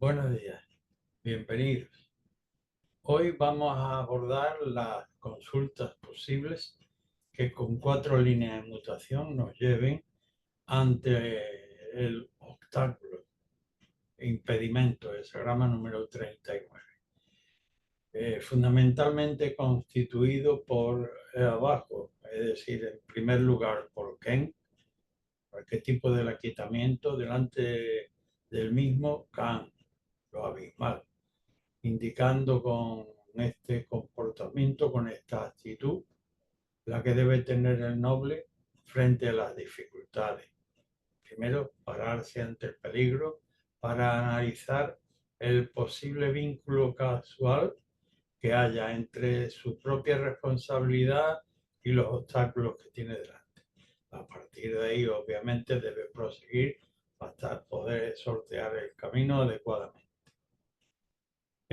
Buenos días, bienvenidos. Hoy vamos a abordar las consultas posibles que con 4 líneas de mutación nos lleven ante el obstáculo, impedimento, el diagrama número 39. Fundamentalmente constituido por abajo, es decir, en primer lugar por Ken, arquetipo del aquietamiento, delante del mismo Kan, lo abismal, indicando con este comportamiento, con esta actitud, la que debe tener el noble frente a las dificultades. Primero, pararse ante el peligro para analizar el posible vínculo casual que haya entre su propia responsabilidad y los obstáculos que tiene delante. A partir de ahí, obviamente, debe proseguir hasta poder sortear el camino adecuadamente.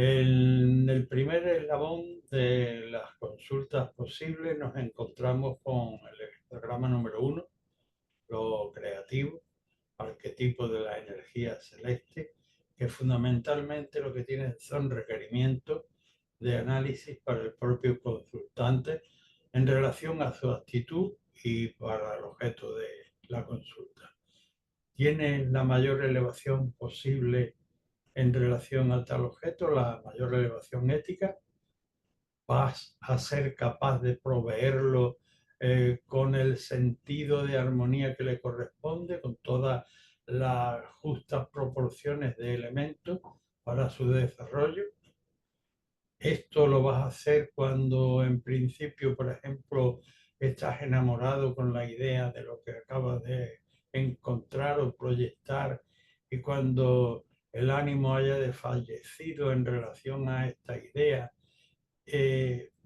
En el primer eslabón de las consultas posibles nos encontramos con el diagrama número 1, lo creativo, arquetipo de la energía celeste, que fundamentalmente lo que tiene son requerimientos de análisis para el propio consultante en relación a su actitud y para el objeto de la consulta. Tiene la mayor elevación posible en relación a tal objeto, la mayor elevación ética. Vas a ser capaz de proveerlo con el sentido de armonía que le corresponde, con todas las justas proporciones de elementos para su desarrollo. Esto lo vas a hacer cuando en principio, por ejemplo, estás enamorado con la idea de lo que acabas de encontrar o proyectar, y cuando el ánimo haya desfallecido en relación a esta idea,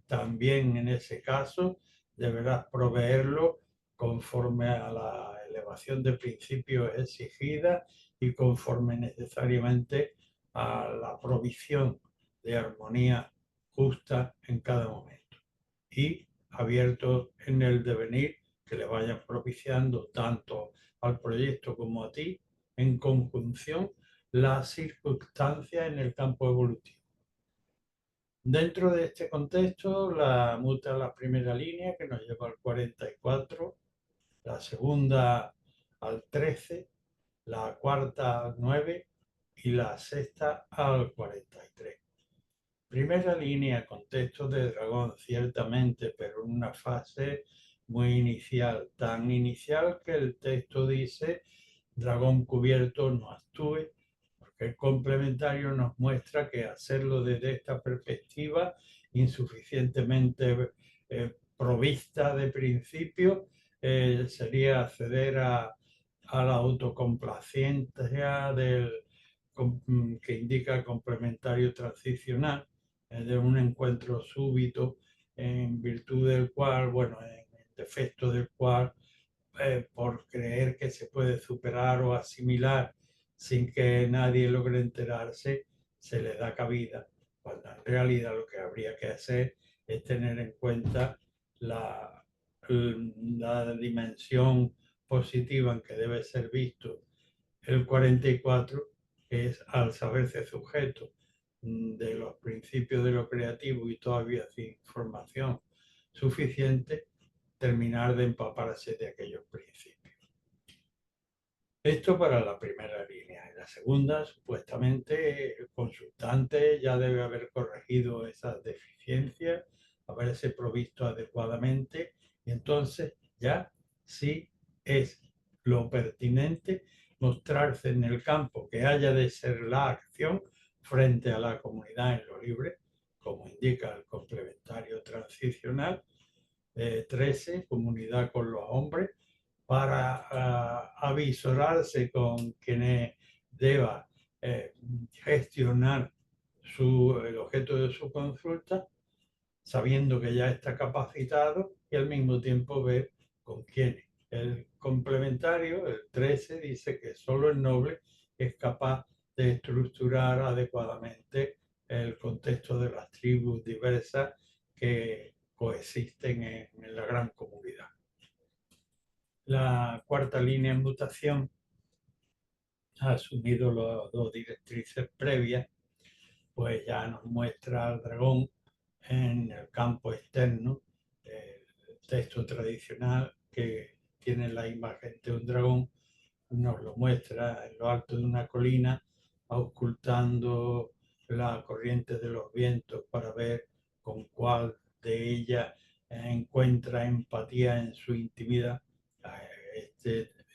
también en ese caso deberás proveerlo conforme a la elevación de principios exigida y conforme necesariamente a la provisión de armonía justa en cada momento. Y abierto en el devenir que le vayan propiciando tanto al proyecto como a ti, en conjunción, las circunstancias en el campo evolutivo. Dentro de este contexto, la muta la primera línea, que nos lleva al 44, la segunda al 13, la cuarta al 9 y la sexta al 43. Primera línea, contexto de dragón, ciertamente, pero en una fase muy inicial, tan inicial que el texto dice: dragón cubierto, no actúe, porque el complementario nos muestra que hacerlo desde esta perspectiva, insuficientemente provista de principio, sería acceder a la autocomplacencia que indica el complementario transicional, de un encuentro súbito, en virtud del cual, bueno, en defecto del cual, por creer que se puede superar o asimilar sin que nadie logre enterarse, se le da cabida, cuando en realidad lo que habría que hacer es tener en cuenta la dimensión positiva en que debe ser visto el 44, que es, al saberse sujeto de los principios de lo creativo y todavía sin información suficiente, terminar de empaparse de aquellos principios. Esto para la primera línea. En la segunda, supuestamente, el consultante ya debe haber corregido esas deficiencias, haberse provisto adecuadamente, y entonces ya sí es lo pertinente mostrarse en el campo que haya de ser la acción frente a la comunidad en lo libre, como indica el complementario transicional 13, comunidad con los hombres, para avisorarse con quienes deba gestionar el objeto de su consulta, sabiendo que ya está capacitado, y al mismo tiempo ver con quiénes. El complementario, el 13, dice que solo el noble es capaz de estructurar adecuadamente el contexto de las tribus diversas que coexisten en la gran comunidad. La cuarta línea en mutación asumido las dos directrices previas, pues ya nos muestra al dragón en el campo externo, el texto tradicional que tiene la imagen de un dragón, nos lo muestra en lo alto de una colina, ocultando la corriente de los vientos para ver con cuál de ellas encuentra empatía en su intimidad.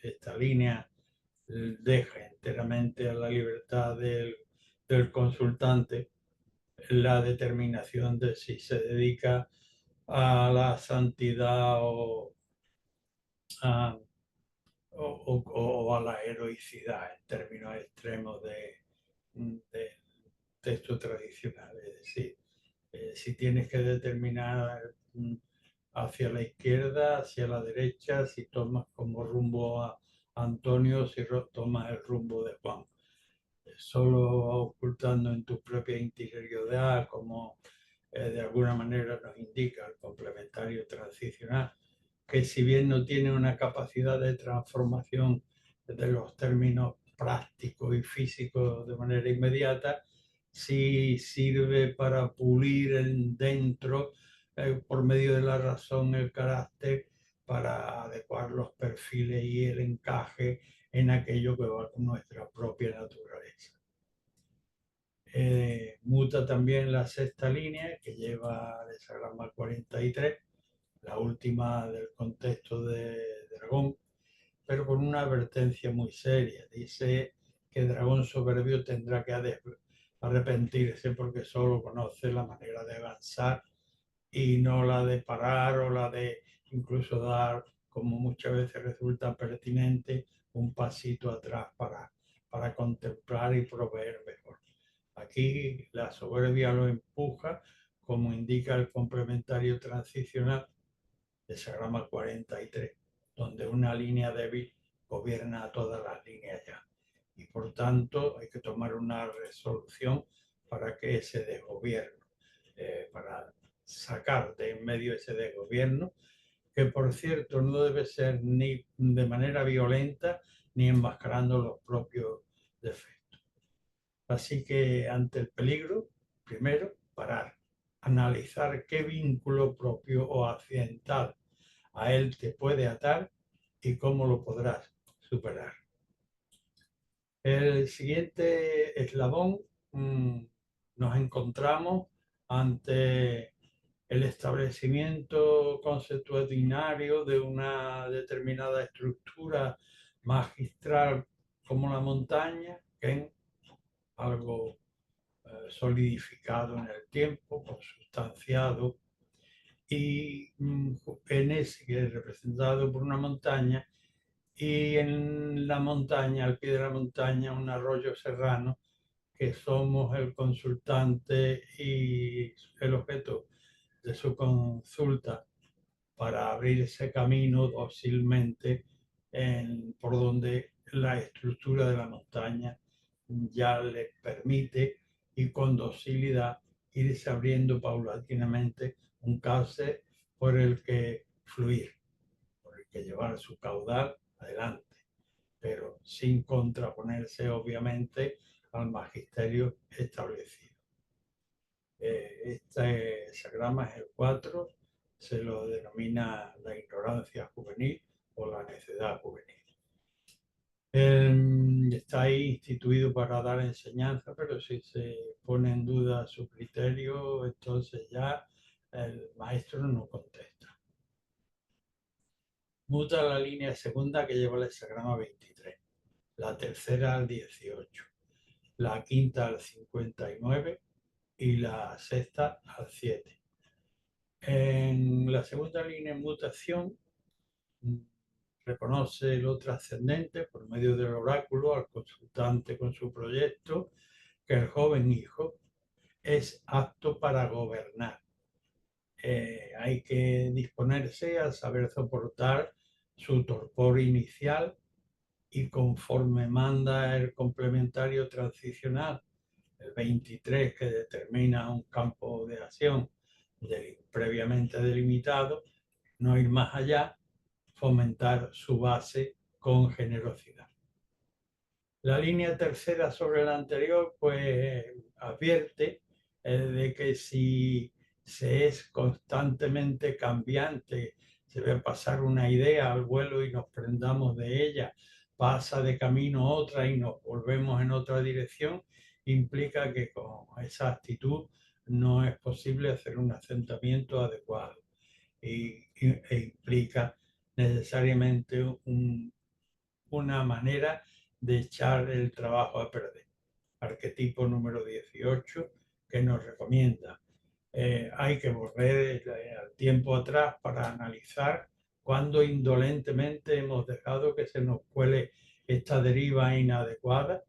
Esta línea deja enteramente a la libertad del consultante la determinación de si se dedica a la santidad a, o a la heroicidad en términos extremos de texto tradicional. Es decir, si tienes que determinar hacia la izquierda, hacia la derecha, si tomas como rumbo a Antonio, si tomas el rumbo de Juan. Solo ocultando en tu propia interioridad, como de alguna manera nos indica el complementario transicional, que si bien no tiene una capacidad de transformación de los términos prácticos y físicos de manera inmediata, sí sirve para pulir dentro, por medio de la razón, el carácter, para adecuar los perfiles y el encaje en aquello que va con nuestra propia naturaleza. Muta también la sexta línea que lleva el hexagrama 43, la última del contexto de dragón, pero con una advertencia muy seria. Dice que el dragón soberbio tendrá que arrepentirse porque solo conoce la manera de avanzar y no la de parar o la de incluso dar, como muchas veces resulta pertinente, un pasito atrás para contemplar y proveer mejor. Aquí la soberbia lo empuja, como indica el complementario transicional de Sagrama 43, donde una línea débil gobierna a todas las líneas ya. Y por tanto hay que tomar una resolución para que ese desgobierno, para sacar de en medio ese desgobierno, que por cierto no debe ser ni de manera violenta ni enmascarando los propios defectos. Así que ante el peligro, primero, parar, analizar qué vínculo propio o accidental a él te puede atar y cómo lo podrás superar. El siguiente eslabón, nos encontramos ante el establecimiento consuetudinario de una determinada estructura magistral como la montaña, que es algo solidificado en el tiempo, consustanciado, y en ese que es representado por una montaña, y en la montaña, al pie de la montaña, un arroyo serrano, que somos el consultante y el objeto de su consulta para abrir ese camino dócilmente por donde la estructura de la montaña ya le permite y con docilidad irse abriendo paulatinamente un cauce por el que fluir, por el que llevar su caudal adelante, pero sin contraponerse obviamente al magisterio establecido. Este sagrama es el 4, se lo denomina la ignorancia juvenil o la necedad juvenil. Está ahí instituido para dar enseñanza, pero si se pone en duda su criterio, entonces ya el maestro no contesta. Muta la línea segunda que lleva el hexagrama 23, la tercera al 18, la quinta al 59 y la sexta al 7. En la segunda línea en mutación, reconoce lo trascendente por medio del oráculo al consultante con su proyecto, que el joven hijo es apto para gobernar. Hay que disponerse a saber soportar su torpor inicial y conforme manda el complementario transicional, el 23, que determina un campo de acción previamente delimitado, no ir más allá, fomentar su base con generosidad. La línea tercera sobre la anterior, pues advierte de que si se es constantemente cambiante, se ve pasar una idea al vuelo y nos prendamos de ella, pasa de camino otra y nos volvemos en otra dirección, implica que con esa actitud no es posible hacer un asentamiento adecuado e implica necesariamente una manera de echar el trabajo a perder. Arquetipo número 18 que nos recomienda. Hay que volver al tiempo atrás para analizar cuándo indolentemente hemos dejado que se nos cuele esta deriva inadecuada,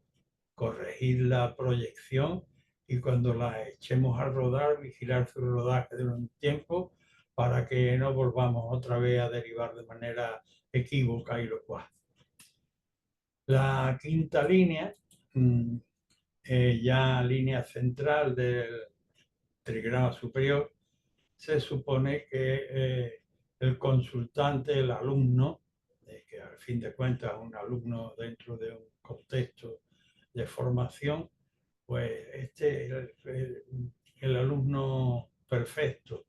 corregir la proyección y cuando la echemos a rodar, vigilar su rodaje durante un tiempo para que no volvamos otra vez a derivar de manera equívoca y locuaz. La quinta línea, ya línea central del trigrama superior, se supone que el consultante, el alumno, que al fin de cuentas es un alumno dentro de un contexto de formación, pues este es el alumno perfecto.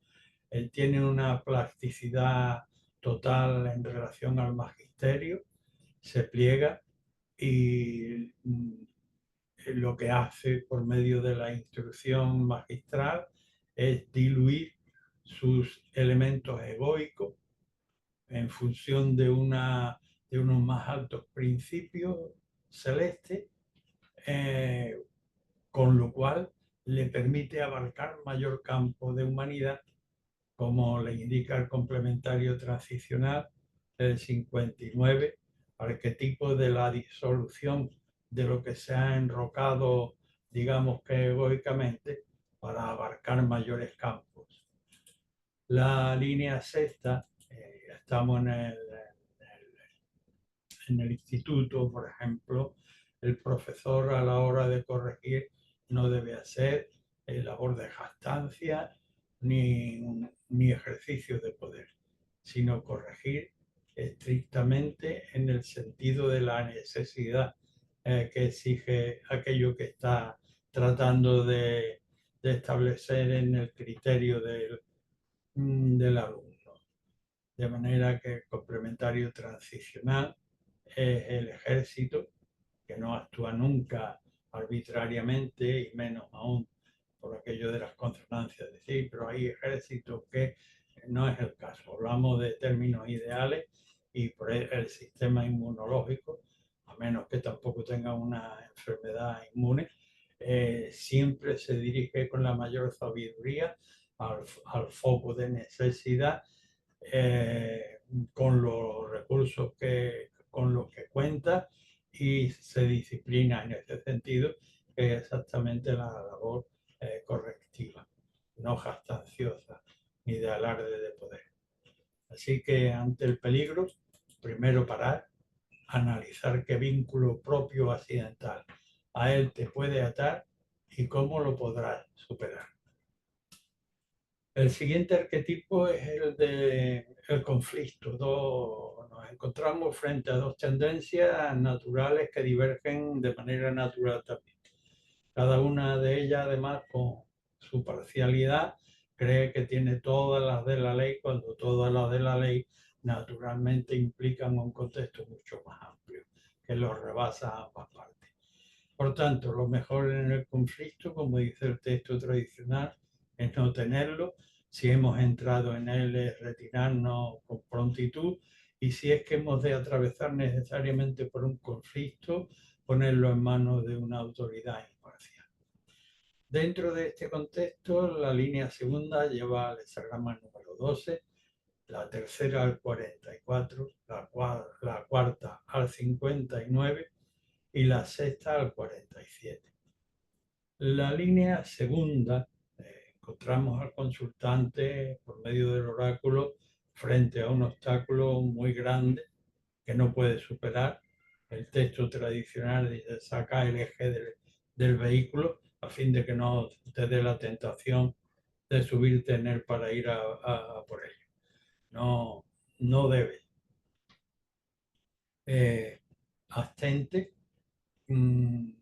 Él tiene una plasticidad total en relación al magisterio, se pliega y lo que hace por medio de la instrucción magistral es diluir sus elementos egoicos en función de unos más altos principios celestes, eh, con lo cual le permite abarcar mayor campo de humanidad, como le indica el complementario transicional del 59, arquetipo de la disolución de lo que se ha enrocado, digamos que egoicamente, para abarcar mayores campos. La línea sexta, estamos en el instituto, por ejemplo, el profesor a la hora de corregir no debe hacer labor de jactancia ni ejercicio de poder, sino corregir estrictamente en el sentido de la necesidad que exige aquello que está tratando de establecer en el criterio del alumno. De manera que el complementario transicional es el ejército, que no actúa nunca arbitrariamente y menos aún por aquello de las consonancias. Es decir, pero hay ejércitos que no es el caso. Hablamos de términos ideales y por el sistema inmunológico, a menos que tampoco tenga una enfermedad inmune, siempre se dirige con la mayor sabiduría al foco de necesidad, eh, con los recursos con los que cuenta y se disciplina en ese sentido, que es exactamente la labor correctiva, no jactanciosa ni de alarde de poder. Así que ante el peligro, primero parar, analizar qué vínculo propio accidental a él te puede atar y cómo lo podrás superar. El siguiente arquetipo es el del conflicto. Nos encontramos frente a dos tendencias naturales que divergen de manera natural también. Cada una de ellas, además, con su parcialidad, cree que tiene todas las de la ley, cuando todas las de la ley naturalmente implican un contexto mucho más amplio, que los rebasa a ambas partes. Por tanto, lo mejor en el conflicto, como dice el texto tradicional, es no tenerlo. Si hemos entrado en él, es retirarnos con prontitud. Y si es que hemos de atravesar necesariamente por un conflicto, ponerlo en manos de una autoridad imparcial. Dentro de este contexto, la línea segunda lleva al hexagrama número 12, la tercera al 44, la cuarta al 59 y la sexta al 47. La línea segunda, encontramos al consultante por medio del oráculo frente a un obstáculo muy grande que no puede superar. El texto tradicional dice: saca el eje del vehículo a fin de que no te dé la tentación de subirte en él para ir a por ello. No, no debe. Abstente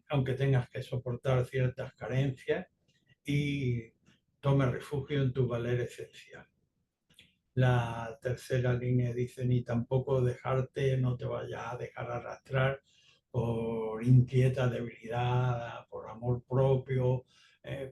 aunque tengas que soportar ciertas carencias, y tome refugio en tu valer esencial. La tercera línea dice, ni tampoco dejarte, no te vayas a dejar arrastrar por inquieta debilidad, por amor propio,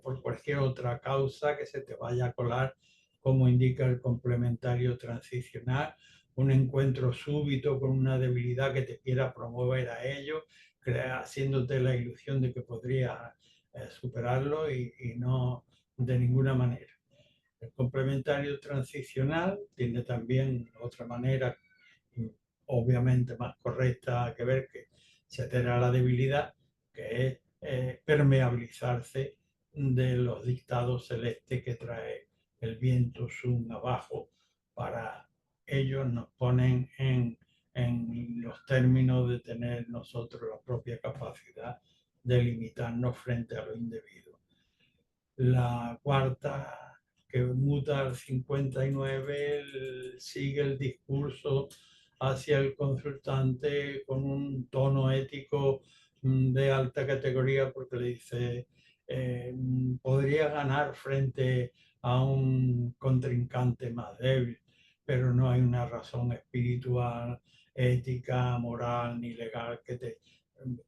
por cualquier otra causa que se te vaya a colar, como indica el complementario transicional, un encuentro súbito con una debilidad que te quiera promover a ello, haciéndote la ilusión de que podrías superarlo y no de ninguna manera. El complementario transicional tiene también otra manera, obviamente más correcta que ver, que se altera la debilidad, que es permeabilizarse de los dictados celestes que trae el viento sun abajo. Para ellos nos ponen en los términos de tener nosotros la propia capacidad de limitarnos frente a lo indebido. La cuarta, que muta al 59, sigue el discurso hacia el consultante con un tono ético de alta categoría, porque le dice, podría ganar frente a un contrincante más débil, pero no hay una razón espiritual, ética, moral ni legal que te,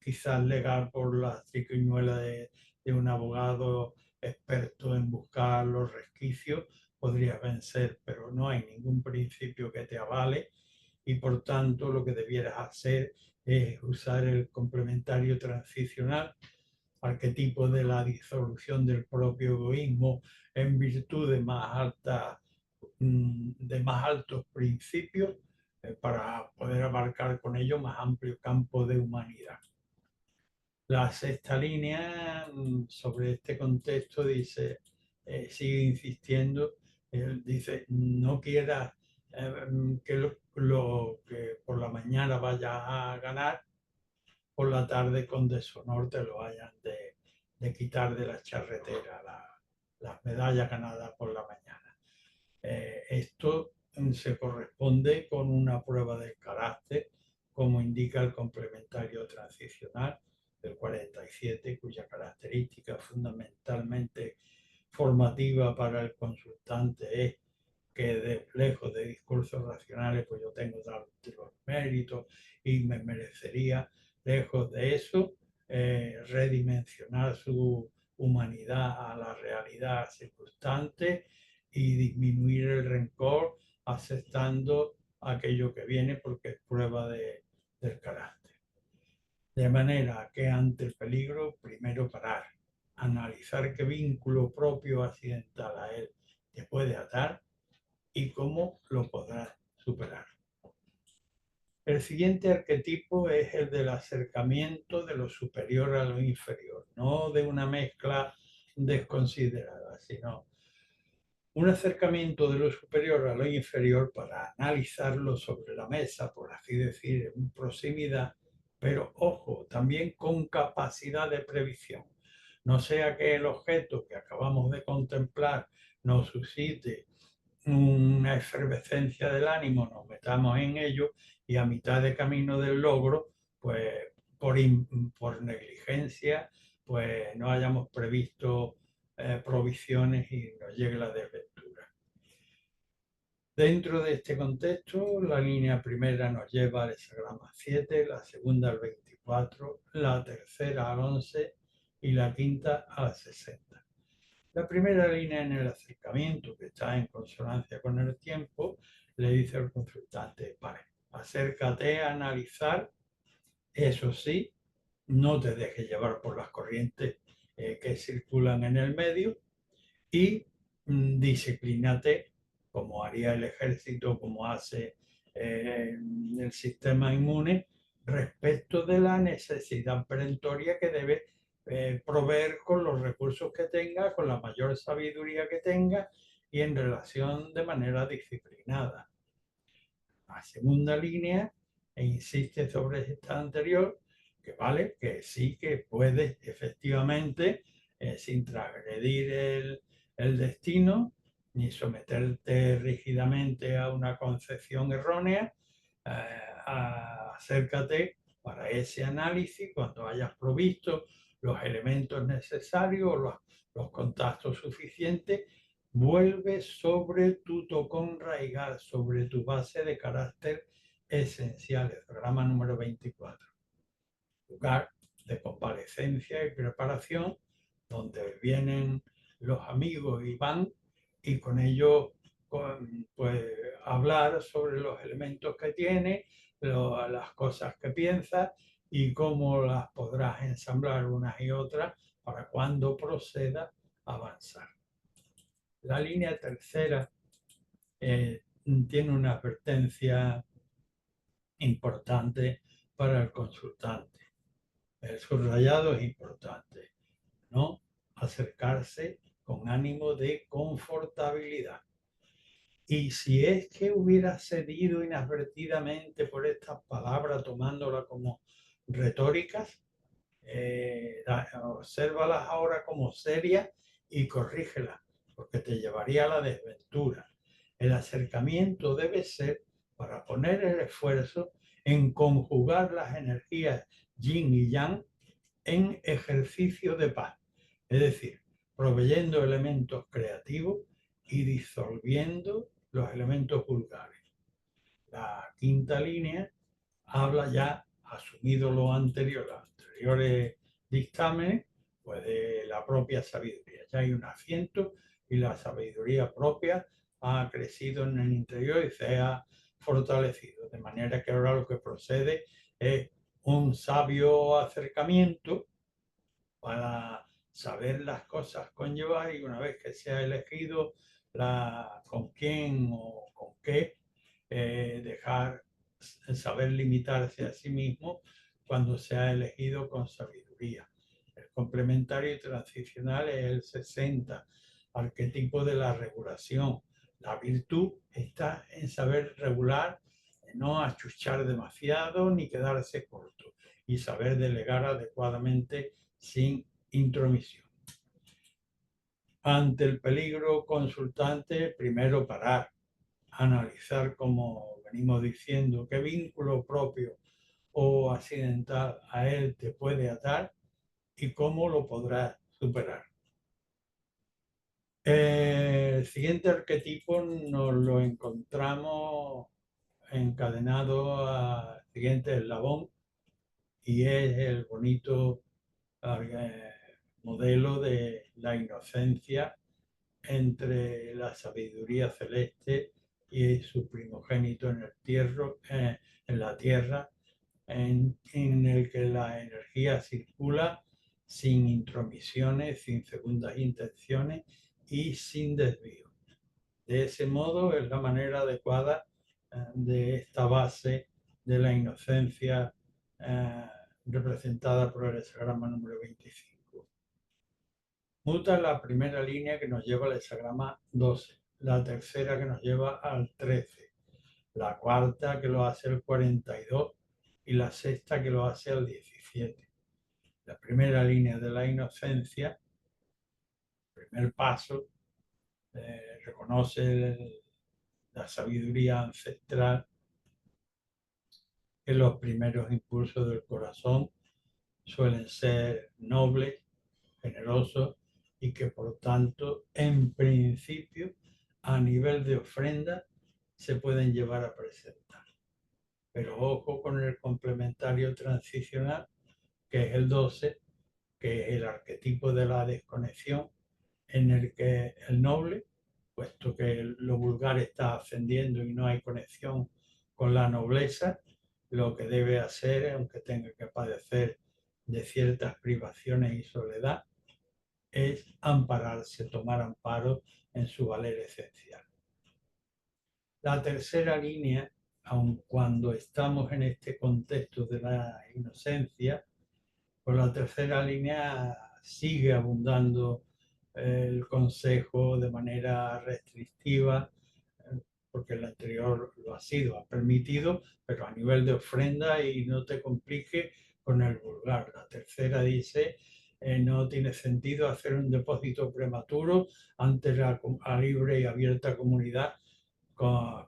quizás legal por la triquiñuela de un abogado experto en buscar los resquicios, podrías vencer, pero no hay ningún principio que te avale y por tanto lo que debieras hacer es usar el complementario transicional, arquetipo de la disolución del propio egoísmo en virtud de de más altos principios, para poder abarcar con ello más amplio campo de humanidad. La sexta línea sobre este contexto dice, sigue insistiendo, dice, no quieras que lo que por la mañana vayas a ganar, por la tarde con deshonor te lo hayan de quitar de la charretera, las medallas ganadas por la mañana. Esto se corresponde con una prueba del carácter, como indica el complementario transicional del 47, cuya característica fundamentalmente formativa para el consultante es que lejos de discursos racionales, pues yo tengo los méritos y me merecería, lejos de eso, redimensionar su humanidad a la realidad circunstante y disminuir el rencor aceptando aquello que viene porque es prueba del carácter. De manera que ante el peligro, primero parar, analizar qué vínculo propio accidental a él te puede atar y cómo lo podrás superar. El siguiente arquetipo es el del acercamiento de lo superior a lo inferior, no de una mezcla desconsiderada, sino un acercamiento de lo superior a lo inferior para analizarlo sobre la mesa, por así decir, en proximidad, pero ojo, también con capacidad de previsión. No sea que el objeto que acabamos de contemplar nos suscite una efervescencia del ánimo, nos metamos en ello y a mitad de camino del logro, pues por negligencia, pues no hayamos previsto provisiones y nos llegue la desventura. Dentro de este contexto, la línea primera nos lleva al hexagrama 7, la segunda al 24, la tercera al 11 y la quinta al 60. La primera línea en el acercamiento, que está en consonancia con el tiempo, le dice al consultante, vale, acércate a analizar, eso sí, no te dejes llevar por las corrientes que circulan en el medio y disciplínate, como haría el ejército, como hace el sistema inmune, respecto de la necesidad perentoria que debe proveer con los recursos que tenga, con la mayor sabiduría que tenga y en relación de manera disciplinada. La segunda línea e insiste sobre esta anterior, que vale, que sí que puedes efectivamente, sin transgredir el destino, ni someterte rígidamente a una concepción errónea, acércate Para ese análisis, cuando hayas provisto los elementos necesarios, los contactos suficientes, vuelve sobre tu tocón raigal, sobre tu base de carácter esencial, el programa número 24. Lugar de comparecencia y preparación, donde vienen los amigos y van, y con ellos pues, hablar sobre los elementos que tiene, las cosas que piensas y cómo las podrás ensamblar unas y otras para cuando proceda a avanzar. La línea tercera tiene una advertencia importante para el consultante. El subrayado es importante, no acercarse con ánimo de confortabilidad. Y si es que hubiera cedido inadvertidamente por estas palabras, tomándolas como retóricas, obsérvalas ahora como serias y corrígelas, porque te llevaría a la desventura. El acercamiento debe ser para poner el esfuerzo en conjugar las energías yin y yang en ejercicio de paz, es decir, proveyendo elementos creativos y disolviendo los elementos vulgares. La quinta línea habla ya, asumido lo anterior, los anteriores dictámenes, pues de la propia sabiduría. Ya hay un asiento y la sabiduría propia ha crecido en el interior y se ha fortalecido. De manera que ahora lo que procede es un sabio acercamiento para saber las cosas conllevar, y una vez que se ha elegido con quién o con qué, dejar saber limitarse a sí mismo cuando se ha elegido con sabiduría. El complementario y transicional es el 60, arquetipo de la regulación. La virtud está en saber regular, no achuchar demasiado ni quedarse corto, y saber delegar adecuadamente sin intromisión. Ante el peligro consultante, primero parar, analizar, como venimos diciendo, qué vínculo propio o accidental a él te puede atar y cómo lo podrás superar. El siguiente arquetipo nos lo encontramos encadenado al siguiente eslabón, y es el bonito modelo de la inocencia entre la sabiduría celeste y su primogénito en la tierra, en el que la energía circula sin intromisiones, sin segundas intenciones y sin desvío. De ese modo es la manera adecuada de esta base de la inocencia representada por el hexagrama número 25. Muta la primera línea que nos lleva al hexagrama 12, la tercera que nos lleva al 13, la cuarta que lo hace el 42 y la sexta que lo hace al 17. La primera línea de la inocencia, el primer paso, reconoce la sabiduría ancestral, que los primeros impulsos del corazón suelen ser nobles, generosos, y que por tanto, en principio, a nivel de ofrenda, se pueden llevar a presentar. Pero ojo con el complementario transicional, que es el 12, que es el arquetipo de la desconexión, en el que el noble, puesto que lo vulgar está ascendiendo y no hay conexión con la nobleza, lo que debe hacer, aunque tenga que padecer de ciertas privaciones y soledad, es ampararse, tomar amparo en su valer esencial. La tercera línea, aun cuando estamos en este contexto de la inocencia, pues la tercera línea sigue abundando el consejo de manera restrictiva, porque el anterior lo ha sido, ha permitido, pero a nivel de ofrenda, y no te complique con el vulgar. La tercera dice, no tiene sentido hacer un depósito prematuro ante la libre y abierta comunidad,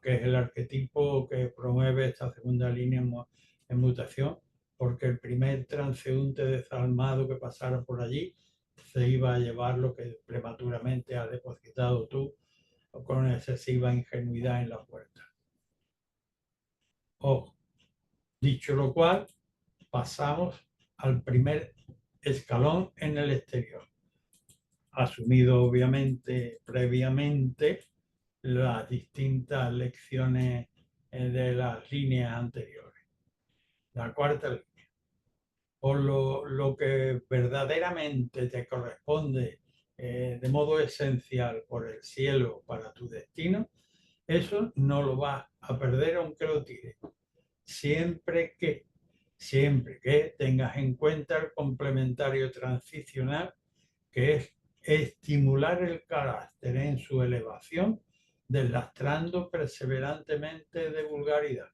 que es el arquetipo que promueve esta segunda línea en mutación, porque el primer transeúnte desalmado que pasara por allí se iba a llevar lo que prematuramente has depositado tú con excesiva ingenuidad en la puerta. Ojo, dicho lo cual, pasamos al primer escalón en el exterior, asumido obviamente previamente las distintas lecciones de las líneas anteriores. La cuarta línea. Por lo que verdaderamente te corresponde de modo esencial por el cielo para tu destino, eso no lo vas a perder aunque lo tires. Siempre que tengas en cuenta el complementario transicional, que es estimular el carácter en su elevación, deslastrando perseverantemente de vulgaridad.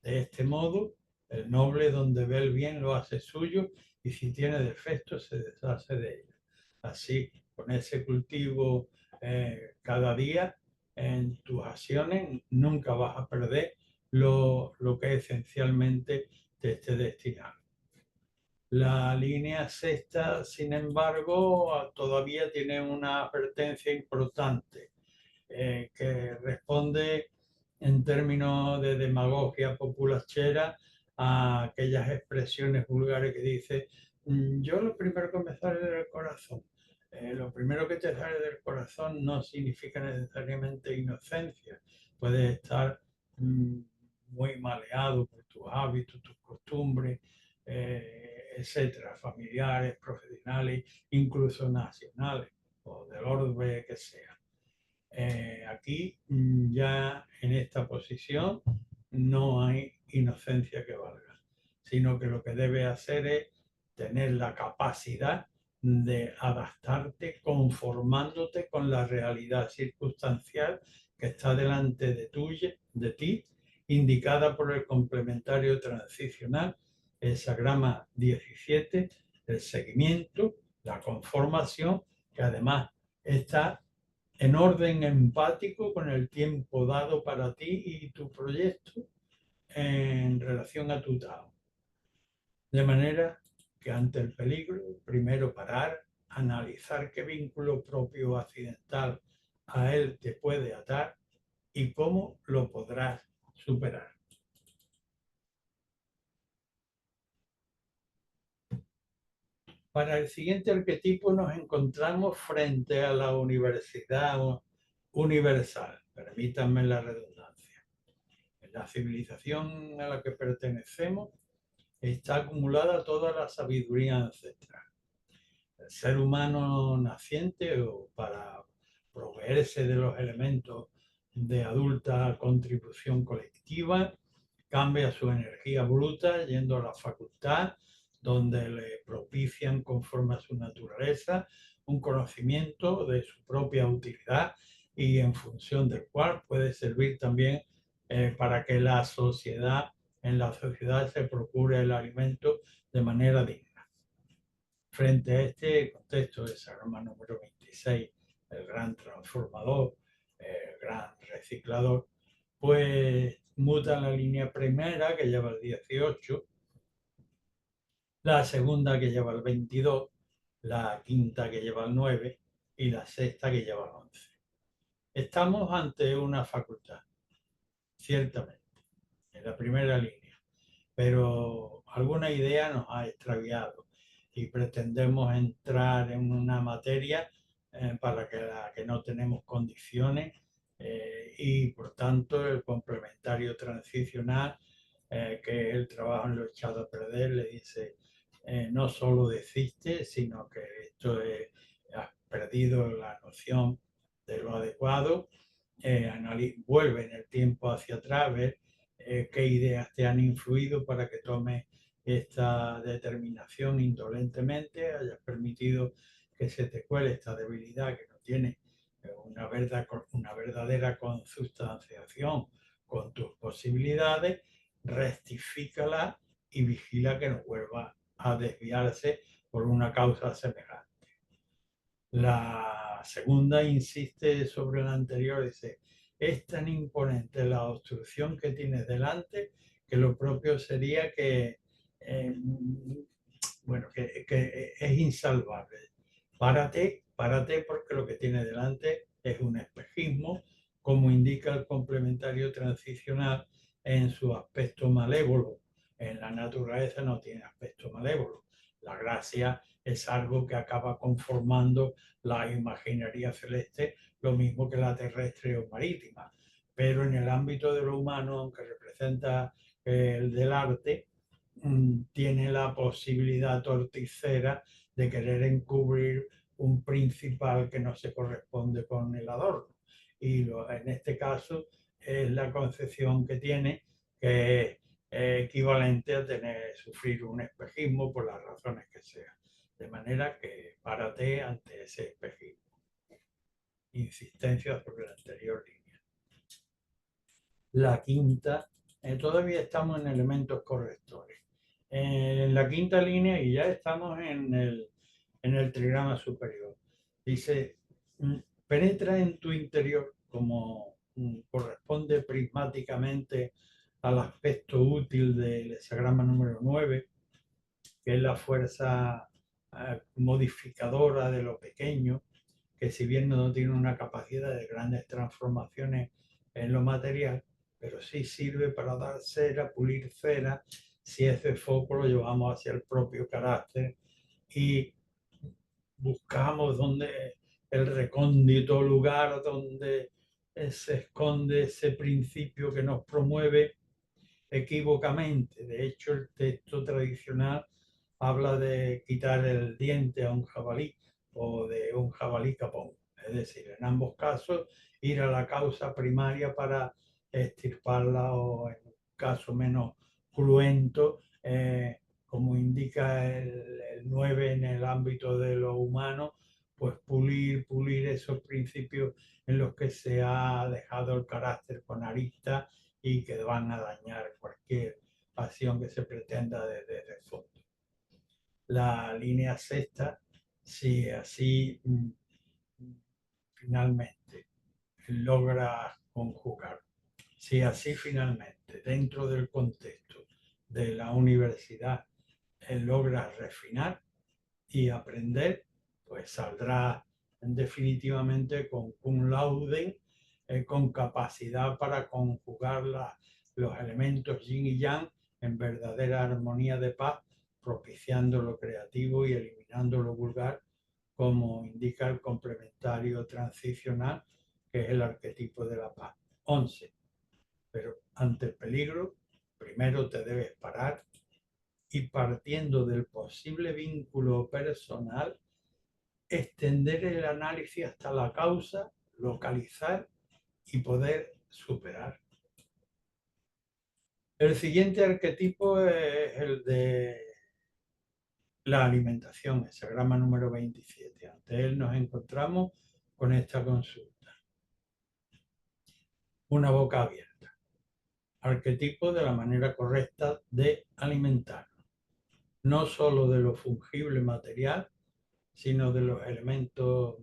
De este modo, el noble donde ve el bien lo hace suyo y si tiene defectos se deshace de ellos. Así, con ese cultivo cada día en tus acciones, nunca vas a perder lo que esencialmente te esté destinado. La línea sexta, sin embargo, todavía tiene una advertencia importante que responde en términos de demagogia populachera a aquellas expresiones vulgares que dice yo lo primero que me sale del corazón. Lo primero que te sale del corazón no significa necesariamente inocencia. Puedes estar muy maleado por tus hábitos, tus costumbres, etcétera, familiares, profesionales, incluso nacionales o del orden que sea. Aquí ya en esta posición no hay inocencia que valga, sino que lo que debes hacer es tener la capacidad de adaptarte conformándote con la realidad circunstancial que está delante de ti, indicada por el complementario transicional, esa grama 17, el seguimiento, la conformación, que además está en orden empático con el tiempo dado para ti y tu proyecto en relación a tu Tao. De manera que ante el peligro, primero parar, analizar qué vínculo propio o accidental a él te puede atar y cómo lo podrás superar. Para el siguiente arquetipo nos encontramos frente a la universidad universal, permítanme la redundancia. En la civilización a la que pertenecemos está acumulada toda la sabiduría ancestral. El ser humano naciente, o para proveerse de los elementos de adulta contribución colectiva, cambia su energía bruta yendo a la facultad, donde le propician conforme a su naturaleza un conocimiento de su propia utilidad y en función del cual puede servir también para que en la sociedad se procure el alimento de manera digna. Frente a este contexto de Sagrama número 26, el gran transformador, el gran reciclador, pues muta la línea primera que lleva el 18, la segunda que lleva el 22, la quinta que lleva el 9 y la sexta que lleva el 11. Estamos ante una facultad, ciertamente, en la primera línea, pero alguna idea nos ha extraviado y pretendemos entrar en una materia para la que no tenemos condiciones y por tanto el complementario transicional, que es el trabajo en lo echado a perder, le dice no solo desiste, sino que esto has perdido la noción de lo adecuado, vuelve en el tiempo hacia atrás, ver qué ideas te han influido para que tomes esta determinación indolentemente, hayas permitido que se te cuele esta debilidad que no tiene una verdadera consubstanciación con tus posibilidades, rectifícala y vigila que no vuelva a desviarse por una causa semejante. La segunda insiste sobre la anterior, dice, es tan imponente la obstrucción que tienes delante que lo propio sería que bueno, que es insalvable. Párate porque lo que tiene delante es un espejismo, como indica el complementario transicional en su aspecto malévolo. En la naturaleza no tiene aspecto malévolo. La gracia es algo que acaba conformando la imaginería celeste, lo mismo que la terrestre o marítima. Pero en el ámbito de lo humano, aunque representa el del arte, tiene la posibilidad torticera de querer encubrir un principal que no se corresponde con el adorno. Y en este caso es la concepción que tiene, que es equivalente a sufrir un espejismo por las razones que sean. De manera que párate ante ese espejismo. Insistencia sobre la anterior línea. La quinta, todavía estamos en elementos correctores. En la quinta línea y ya estamos en el trigrama superior. Dice, penetra en tu interior como corresponde prismáticamente al aspecto útil del hexagrama número 9, que es la fuerza modificadora de lo pequeño, que si bien no tiene una capacidad de grandes transformaciones en lo material, pero sí sirve para dar cera, pulir cera, si ese foco lo llevamos hacia el propio carácter y buscamos donde el recóndito lugar donde se esconde ese principio que nos promueve equívocamente. De hecho, el texto tradicional habla de quitar el diente a un jabalí o de un jabalí capón. Es decir, en ambos casos, ir a la causa primaria para extirparla o en un caso menos cruento, como indica el 9 en el ámbito de lo humano, pues pulir esos principios en los que se ha dejado el carácter con aristas y que van a dañar cualquier acción que se pretenda desde el fondo. La línea sexta, si así finalmente logra conjugar, si así finalmente dentro del contexto de la universidad logra refinar y aprender, pues saldrá definitivamente con cum laude, con capacidad para conjugar los elementos yin y yang en verdadera armonía de paz, propiciando lo creativo y eliminando lo vulgar, como indica el complementario transicional, que es el arquetipo de la paz. 11. Pero ante el peligro, primero te debes parar y partiendo del posible vínculo personal, extender el análisis hasta la causa, localizar y poder superar. El siguiente arquetipo es el de la alimentación, ese grama número 27. Ante él nos encontramos con esta consulta. Una boca abierta. Arquetipo de la manera correcta de alimentarnos. No solo de lo fungible material, sino de los elementos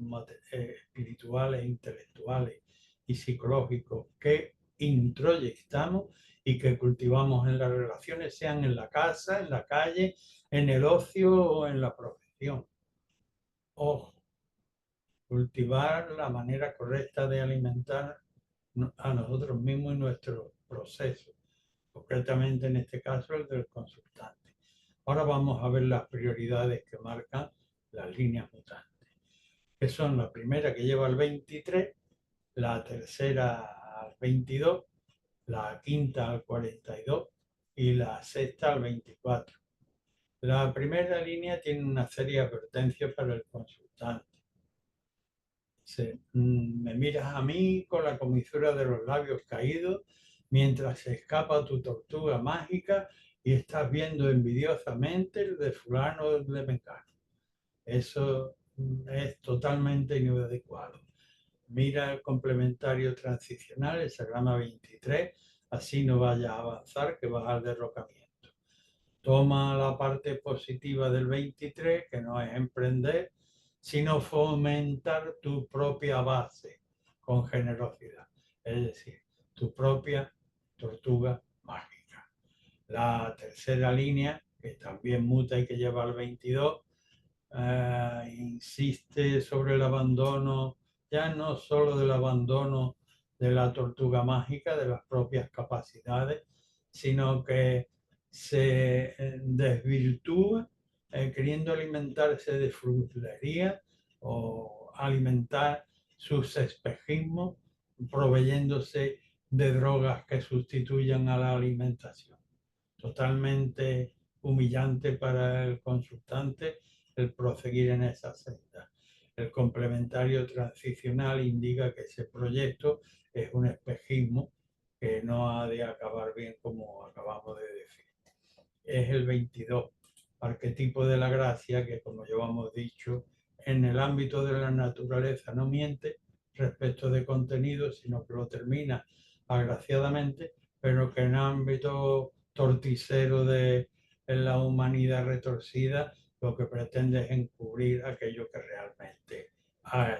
espirituales, intelectuales y psicológicos que introyectamos y que cultivamos en las relaciones, sean en la casa, en la calle, en el ocio o en la profesión. Ojo, cultivar la manera correcta de alimentar a nosotros mismos y nuestro proceso, concretamente en este caso el del consultante. Ahora vamos a ver las prioridades que marcan las líneas mutantes, que son la primera que lleva al 23, la tercera al 22, la quinta al 42 y la sexta al 24. La primera línea tiene una serie de advertencias para el consultante. Me miras a mí con la comisura de los labios caídos mientras se escapa tu tortuga mágica y estás viendo envidiosamente el de fulano o el de mengano. Eso es totalmente inadecuado. Mira el complementario transicional, el hexagrama 23, así no vayas a avanzar que vas al derrocamiento. Toma la parte positiva del 23, que no es emprender, sino fomentar tu propia base con generosidad, es decir, tu propia tortuga mágica. La tercera línea que también muta y que lleva al 22, insiste sobre el abandono, ya no solo del abandono de la tortuga mágica, de las propias capacidades, sino que se desvirtúa queriendo alimentarse de frutlería o alimentar sus espejismos, proveyéndose de drogas que sustituyan a la alimentación. Totalmente humillante para el consultante el proseguir en esa senda. El complementario transicional indica que ese proyecto es un espejismo que no ha de acabar bien, como acabamos de decir. Es el 22, arquetipo de la gracia, que como ya hemos dicho, en el ámbito de la naturaleza no miente respecto de contenido, sino que lo termina agraciadamente, pero que en ámbito torticero de en la humanidad retorcida lo que pretende es encubrir aquello que realmente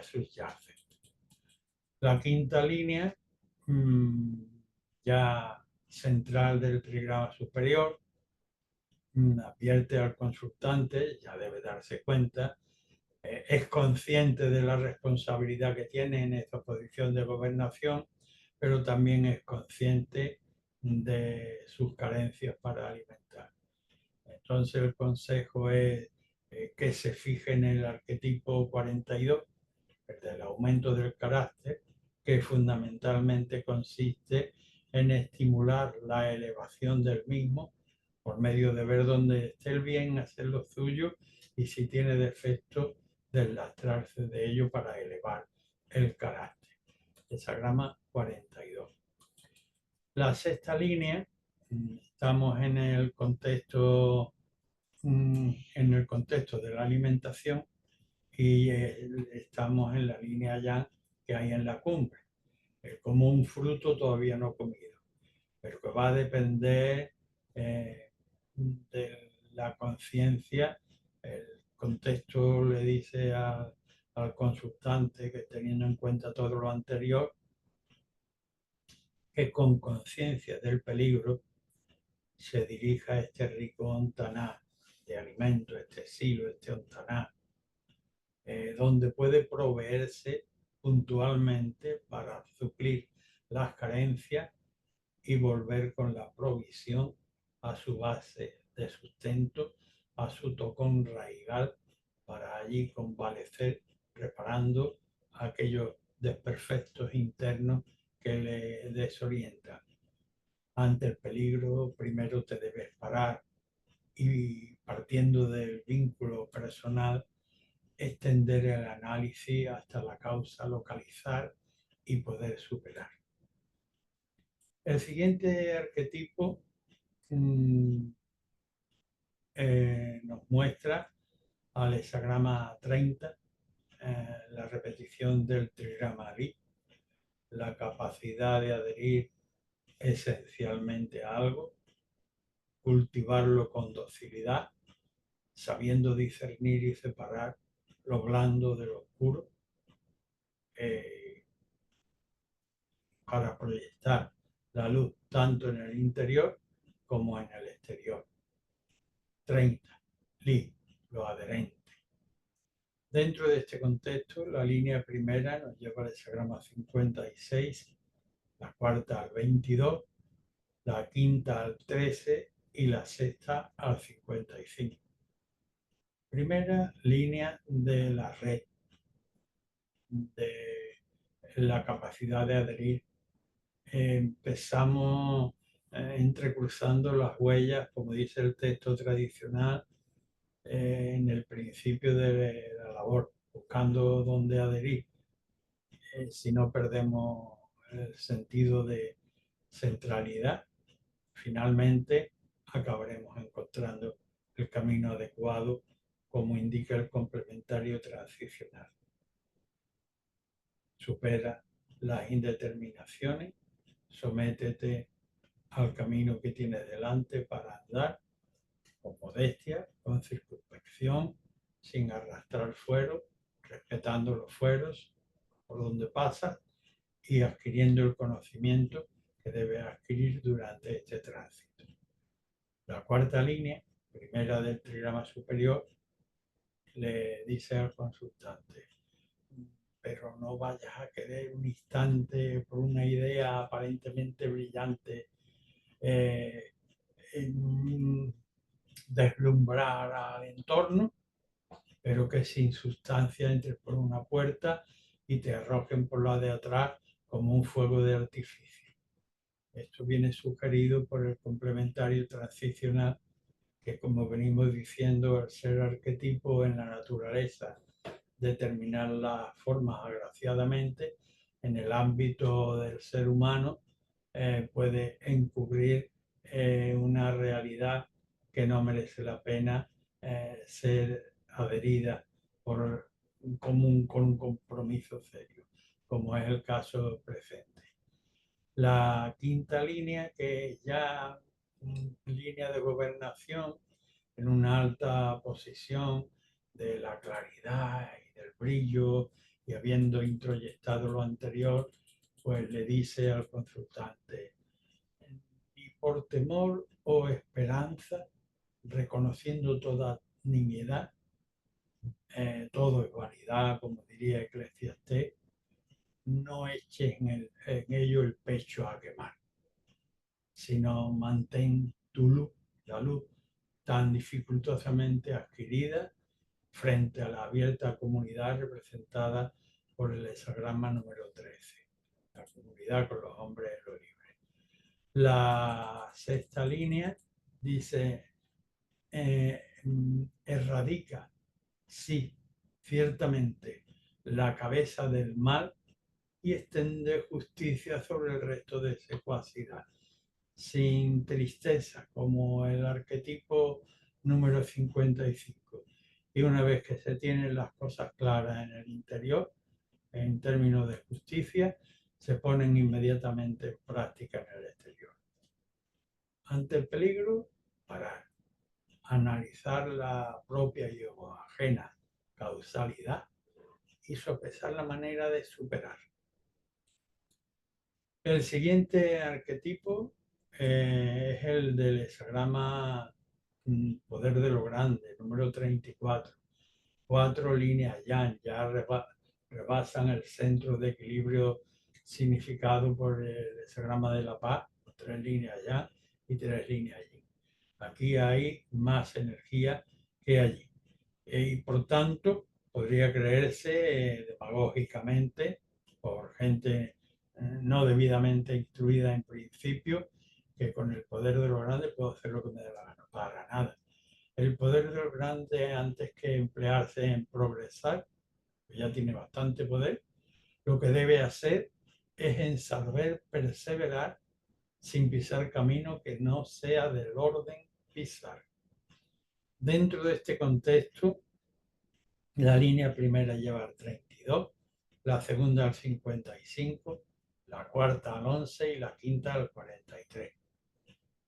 subyace. La quinta línea, ya central del trigrama superior, advierte al consultante, ya debe darse cuenta, es consciente de la responsabilidad que tiene en esta posición de gobernación, pero también es consciente de sus carencias para alimentar. Entonces el consejo es que se fije en el arquetipo 42, el del aumento del carácter, que fundamentalmente consiste en estimular la elevación del mismo por medio de ver dónde esté el bien, hacer lo suyo, y si tiene defectos, deslastrarse de ello para elevar el carácter. Hesagrama 42. La sexta línea, estamos en el contexto de la alimentación y estamos en la línea ya que hay en la cumbre, como un fruto todavía no comido, pero que va a depender de la conciencia. El contexto le dice al consultante que, teniendo en cuenta todo lo anterior, que con conciencia del peligro se dirija a este rico ontaná de alimento, este silo, este ontaná, donde puede proveerse puntualmente para suplir las carencias y volver con la provisión a su base de sustento, a su tocón raigal, para allí convalecer, reparando aquellos desperfectos internos que le desorientan. Ante el peligro, primero te debes parar y, partiendo del vínculo personal, extender el análisis hasta la causa, localizar y poder superar. El siguiente arquetipo nos muestra al hexagrama 30, la repetición del trigrama Ali, la capacidad de adherir esencialmente a algo, cultivarlo con docilidad, sabiendo discernir y separar lo blando de lo oscuro, para proyectar la luz tanto en el interior como en el exterior. 30. Li, lo adherente. Dentro de este contexto, la línea primera nos lleva al hexagrama 56, la cuarta al 22, la quinta al 13 y la sexta al 55. Primera línea de la red, de la capacidad de adherir. Empezamos entrecruzando las huellas, como dice el texto tradicional, en el principio de la labor, buscando dónde adherir. Si no perdemos el sentido de centralidad, finalmente acabaremos encontrando el camino adecuado, como indica el complementario transicional. Supera las indeterminaciones, sométete al camino que tienes delante para andar con modestia, con circunspección, sin arrastrar fueros, respetando los fueros por donde pasa y adquiriendo el conocimiento que debe adquirir durante este tránsito. La cuarta línea primera del trigrama superior, le dice al consultante, pero no vayas a querer un instante por una idea aparentemente brillante eh, deslumbrar al entorno, pero que sin sustancia entres por una puerta y te arrojen por la de atrás como un fuego de artificio. Esto viene sugerido por el complementario transicional, que como venimos diciendo, al ser arquetipo en la naturaleza, determinar las formas agraciadamente, en el ámbito del ser humano puede encubrir una realidad que no merece la pena ser adherida por con un compromiso serio, como es el caso presente. La quinta línea, que es ya línea de gobernación en una alta posición de la claridad y del brillo, y habiendo introyectado lo anterior, pues le dice al consultante, y por temor o esperanza, reconociendo toda nimiedad, todo es vanidad, como diría Eclesiastés, no eches en ello el pecho a quemar, sino mantén tu luz, la luz tan dificultosamente adquirida frente a la abierta comunidad representada por el hexagrama número 13, la comunidad con los hombres en lo libre. La sexta línea dice, erradica, sí, ciertamente, la cabeza del mal y extende justicia sobre el resto de secuacidad, sin tristeza, como el arquetipo número 55. Y una vez que se tienen las cosas claras en el interior, en términos de justicia, se ponen inmediatamente en práctica en el exterior. Ante el peligro, parar, analizar la propia y ajena causalidad y sopesar la manera de superar. El siguiente arquetipo es el del hexagrama Poder de lo Grande, número 34. Cuatro líneas ya rebasan el centro de equilibrio significado por el hexagrama de la paz, tres líneas ya y tres líneas allí. Aquí hay más energía que allí. Y por tanto, podría creerse demagógicamente por gente no debidamente instruida en principio, que con el poder de lo grande puedo hacer lo que me dé la gana. Para nada. El poder de lo grande, antes que emplearse en progresar, que ya tiene bastante poder, lo que debe hacer es en saber perseverar sin pisar camino que no sea del orden pisar. Dentro de este contexto, la línea primera lleva al 32, la segunda al 55, la cuarta al 11 y la quinta al 43.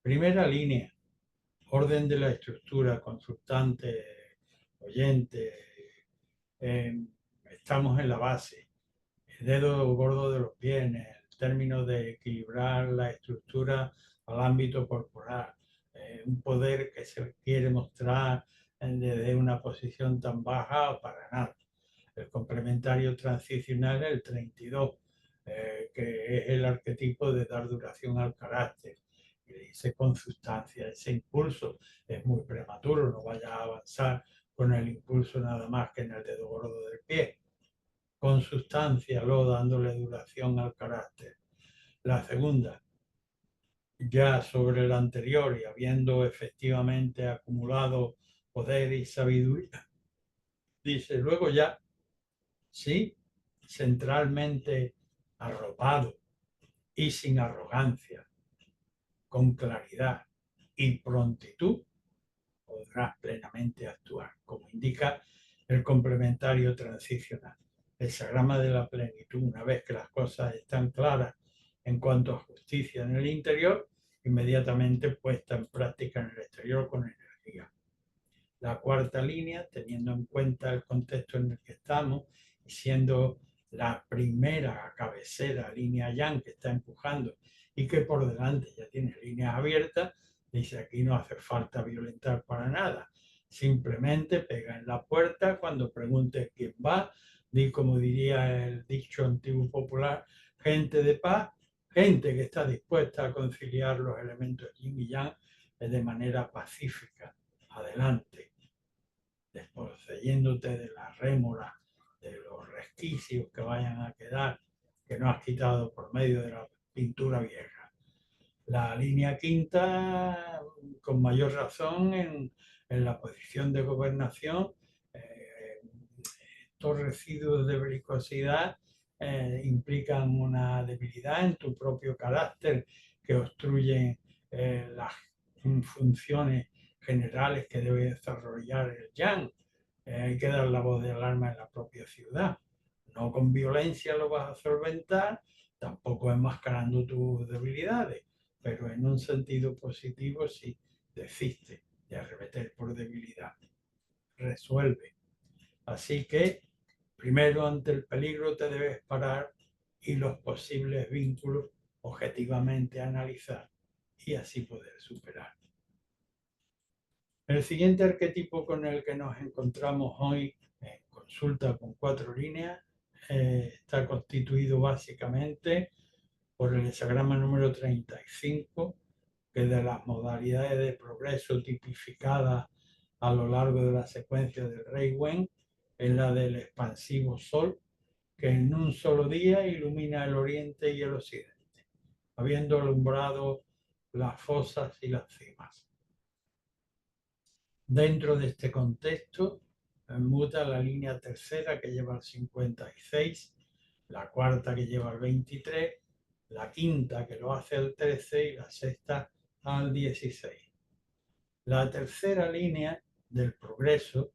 Primera línea, orden de la estructura, consultante, oyente, estamos en la base, el dedo gordo de los pies, en el término de equilibrar la estructura al ámbito corporal, un poder que se quiere mostrar desde una posición tan baja para nada. El complementario transicional es el 32, que es el arquetipo de dar duración al carácter. Y le dice con sustancia, ese impulso es muy prematuro, no vaya a avanzar con el impulso nada más que en el dedo gordo del pie. Con sustancia, lo dándole duración al carácter. La segunda, ya sobre la anterior y habiendo efectivamente acumulado poder y sabiduría, dice luego ya, sí, centralmente arropado y sin arrogancia, con claridad y prontitud, podrás plenamente actuar, como indica el complementario transicional. El hexagrama de la plenitud, una vez que las cosas están claras en cuanto a justicia en el interior, inmediatamente puesta en práctica en el exterior con energía. La cuarta línea, teniendo en cuenta el contexto en el que estamos y siendo la primera cabecera línea yang que está empujando y que por delante ya tiene líneas abiertas, Dice, aquí no hace falta violentar para nada. Simplemente pega en la puerta cuando pregunte quién va. Di como diría el dicho antiguo popular, gente de paz, gente que está dispuesta a conciliar los elementos yin y yang de manera pacífica. Adelante, desposeyéndote de la rémora, de los resquicios que vayan a quedar, que no has quitado por medio de la pintura vieja. La línea quinta, con mayor razón, en la posición de gobernación, estos residuos de belicosidad implican una debilidad en tu propio carácter que obstruyen las funciones generales que debe desarrollar el yang. Hay que dar la voz de alarma en la propia ciudad. No con violencia lo vas a solventar, tampoco enmascarando tus debilidades, pero en un sentido positivo sí desiste de arremeter por debilidad. Resuelve. Así que primero ante el peligro te debes parar y los posibles vínculos objetivamente analizar y así poder superar. El siguiente arquetipo con el que nos encontramos hoy en consulta con 4 líneas está constituido básicamente por el hesagrama número 35, que de las modalidades de progreso tipificadas a lo largo de la secuencia del Rey Wen es la del expansivo Sol, que en un solo día ilumina el oriente y el occidente, habiendo alumbrado las fosas y las cimas. Dentro de este contexto, muta la línea tercera que lleva al 56, la cuarta que lleva al 23, la quinta que lo hace al 13 y la sexta al 16. La tercera línea del progreso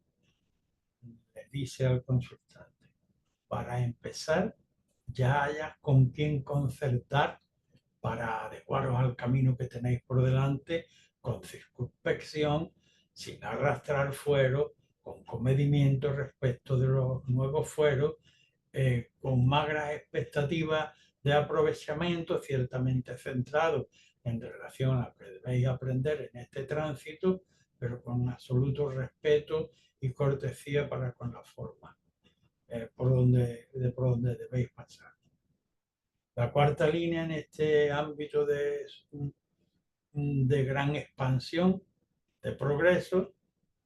le dice al consultante, para empezar, ya hayas con quién concertar para adecuaros al camino que tenéis por delante con circunspección, sin arrastrar fueros, con comedimiento respecto de los nuevos fueros, con magras expectativas de aprovechamiento, ciertamente centrado en relación a lo que debéis aprender en este tránsito, pero con absoluto respeto y cortesía para con la forma por donde debéis pasar. La cuarta línea en este ámbito de gran expansión, de progreso,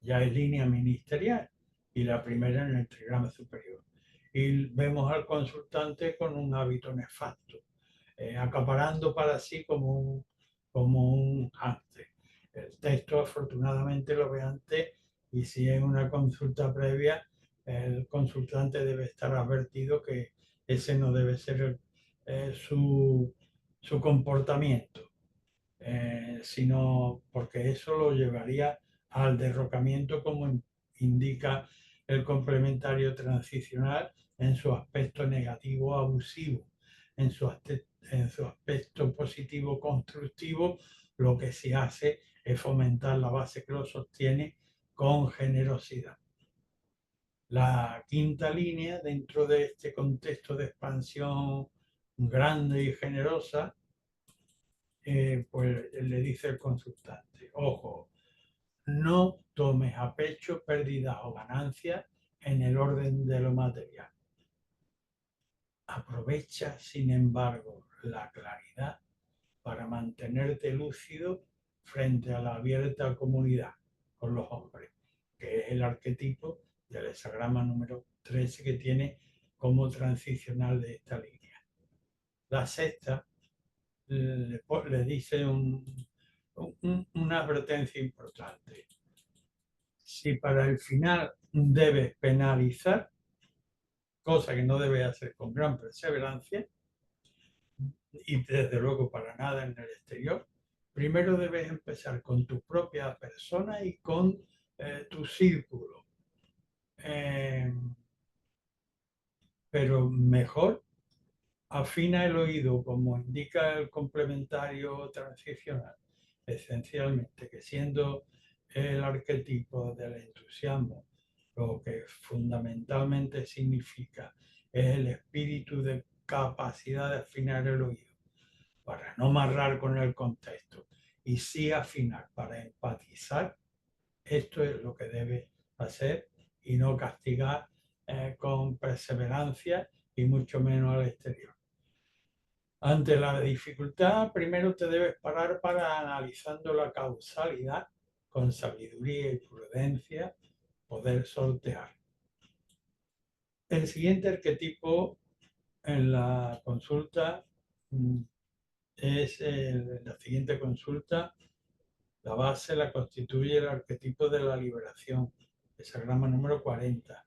ya es línea ministerial y la primera en el trigrama superior. Y vemos al consultante con un hábito nefasto, acaparando para sí como un hámster. El texto afortunadamente lo ve antes y si es una consulta previa, el consultante debe estar advertido que ese no debe ser su comportamiento, sino porque eso lo llevaría al derrocamiento como indica el complementario transicional en su aspecto negativo abusivo, en su aspecto positivo constructivo, lo que se hace es fomentar la base que lo sostiene con generosidad. La quinta línea, dentro de este contexto de expansión grande y generosa, pues le dice el consultante, ojo, no tomes a pecho pérdidas o ganancias en el orden de lo material. Aprovecha, sin embargo, la claridad para mantenerte lúcido frente a la abierta comunidad con los hombres, que es el arquetipo del hesagrama número 13 que tiene como transicional de esta línea. La sexta le dice una advertencia importante. Si para el final debes penalizar, cosa que no debes hacer con gran perseverancia, y desde luego para nada en el exterior, primero debes empezar con tu propia persona y con tu círculo. Pero mejor afina el oído, como indica el complementario transicional, esencialmente, que siendo el arquetipo del entusiasmo, lo que fundamentalmente significa es el espíritu de capacidad de afinar el oído, para no marrar con el contexto y sí afinar para empatizar. Esto es lo que debe hacer y no castigar con perseverancia y mucho menos al exterior. Ante la dificultad, primero te debes parar para analizando la causalidad con sabiduría y prudencia, poder sortear. El siguiente arquetipo en la consulta es la siguiente consulta. La base la constituye el arquetipo de la liberación, hexagrama número 40.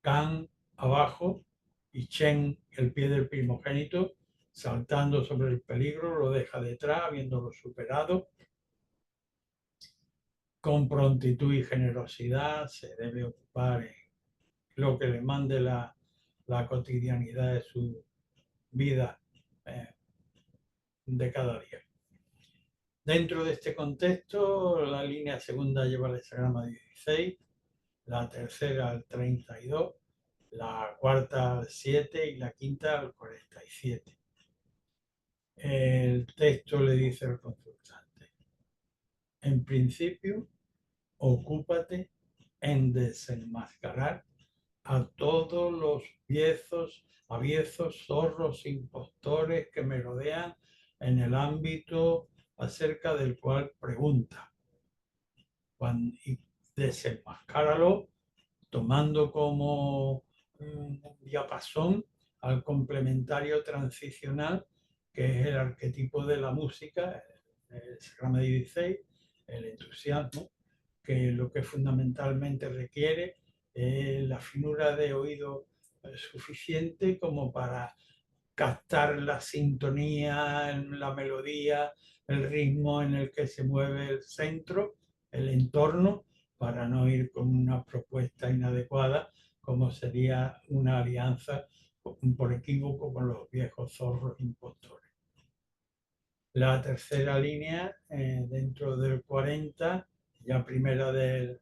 Kan abajo y Chen, el pie del primogénito, saltando sobre el peligro, lo deja detrás, habiéndolo superado. Con prontitud y generosidad se debe ocupar en lo que le mande la cotidianidad de su vida de cada día. Dentro de este contexto, la línea segunda lleva el hexagrama 16, la tercera al 32, la cuarta al 7 y la quinta al 47. El texto le dice al consultante: en principio, ocúpate en desenmascarar a todos los aviezos, zorros, impostores que me rodean en el ámbito acerca del cual pregunta. Y desenmascáralo tomando como diapasón al complementario transicional, que es el arquetipo de la música, el hexagrama 16, el entusiasmo, que lo que fundamentalmente requiere es la finura de oído suficiente como para captar la sintonía, la melodía, el ritmo en el que se mueve el centro, el entorno, para no ir con una propuesta inadecuada, como sería una alianza por equívoco con los viejos zorros impostores. La tercera línea, dentro del 40, ya primera del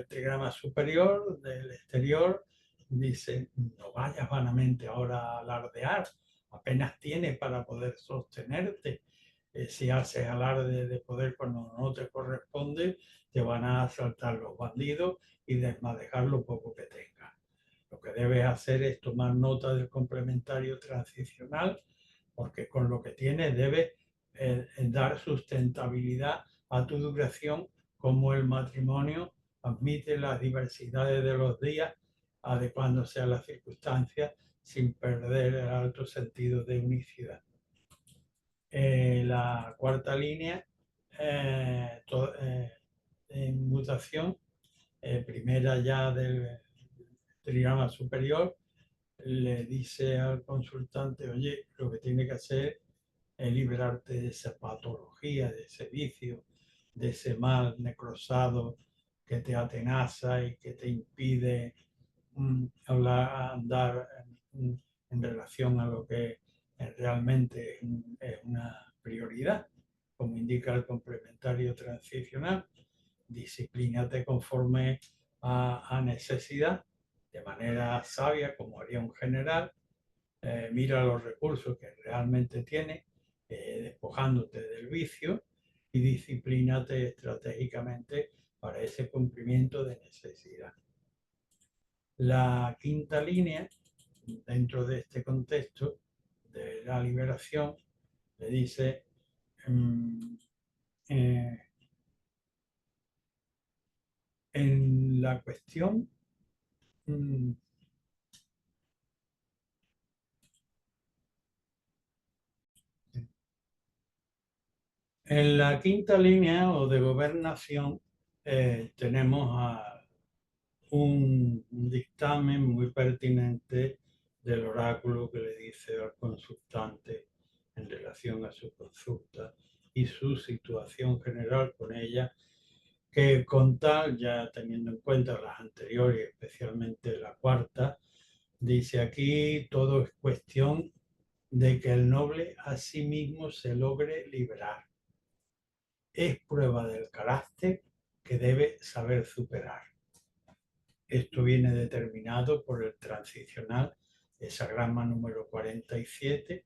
trigrama superior, del exterior, dice: no vayas vanamente ahora a alardear, apenas tienes para poder sostenerte. Si haces alarde de poder cuando no te corresponde, te van a asaltar los bandidos y desmadejar lo poco que tengas. Lo que debes hacer es tomar nota del complementario transicional, porque con lo que tienes debes dar sustentabilidad a tu duración, como el matrimonio admite las diversidades de los días, adecuándose a las circunstancias sin perder el alto sentido de unicidad. La cuarta línea, en mutación, primera ya del trigrama superior, le dice al consultante: oye, lo que tiene que hacer es liberarte de esa patología, de ese vicio, de ese mal necrosado que te atenaza y que te impide andar en relación a lo que realmente es una prioridad, como indica el complementario transicional. Disciplínate conforme a necesidad, de manera sabia, como haría un general. Mira los recursos que realmente tiene, despojándote del vicio, y disciplínate estratégicamente para ese cumplimiento de necesidad. La quinta línea, dentro de este contexto de la liberación, le dice: en la cuestión en la quinta línea o de gobernación, tenemos un dictamen muy pertinente del oráculo que le dice al consultante en relación a su consulta y su situación general con ella, que con tal, ya teniendo en cuenta las anteriores, especialmente la cuarta, dice: aquí todo es cuestión de que el noble a sí mismo se logre liberar. Es prueba del carácter que debe saber superar. Esto viene determinado por el transicional hexagrama número 47,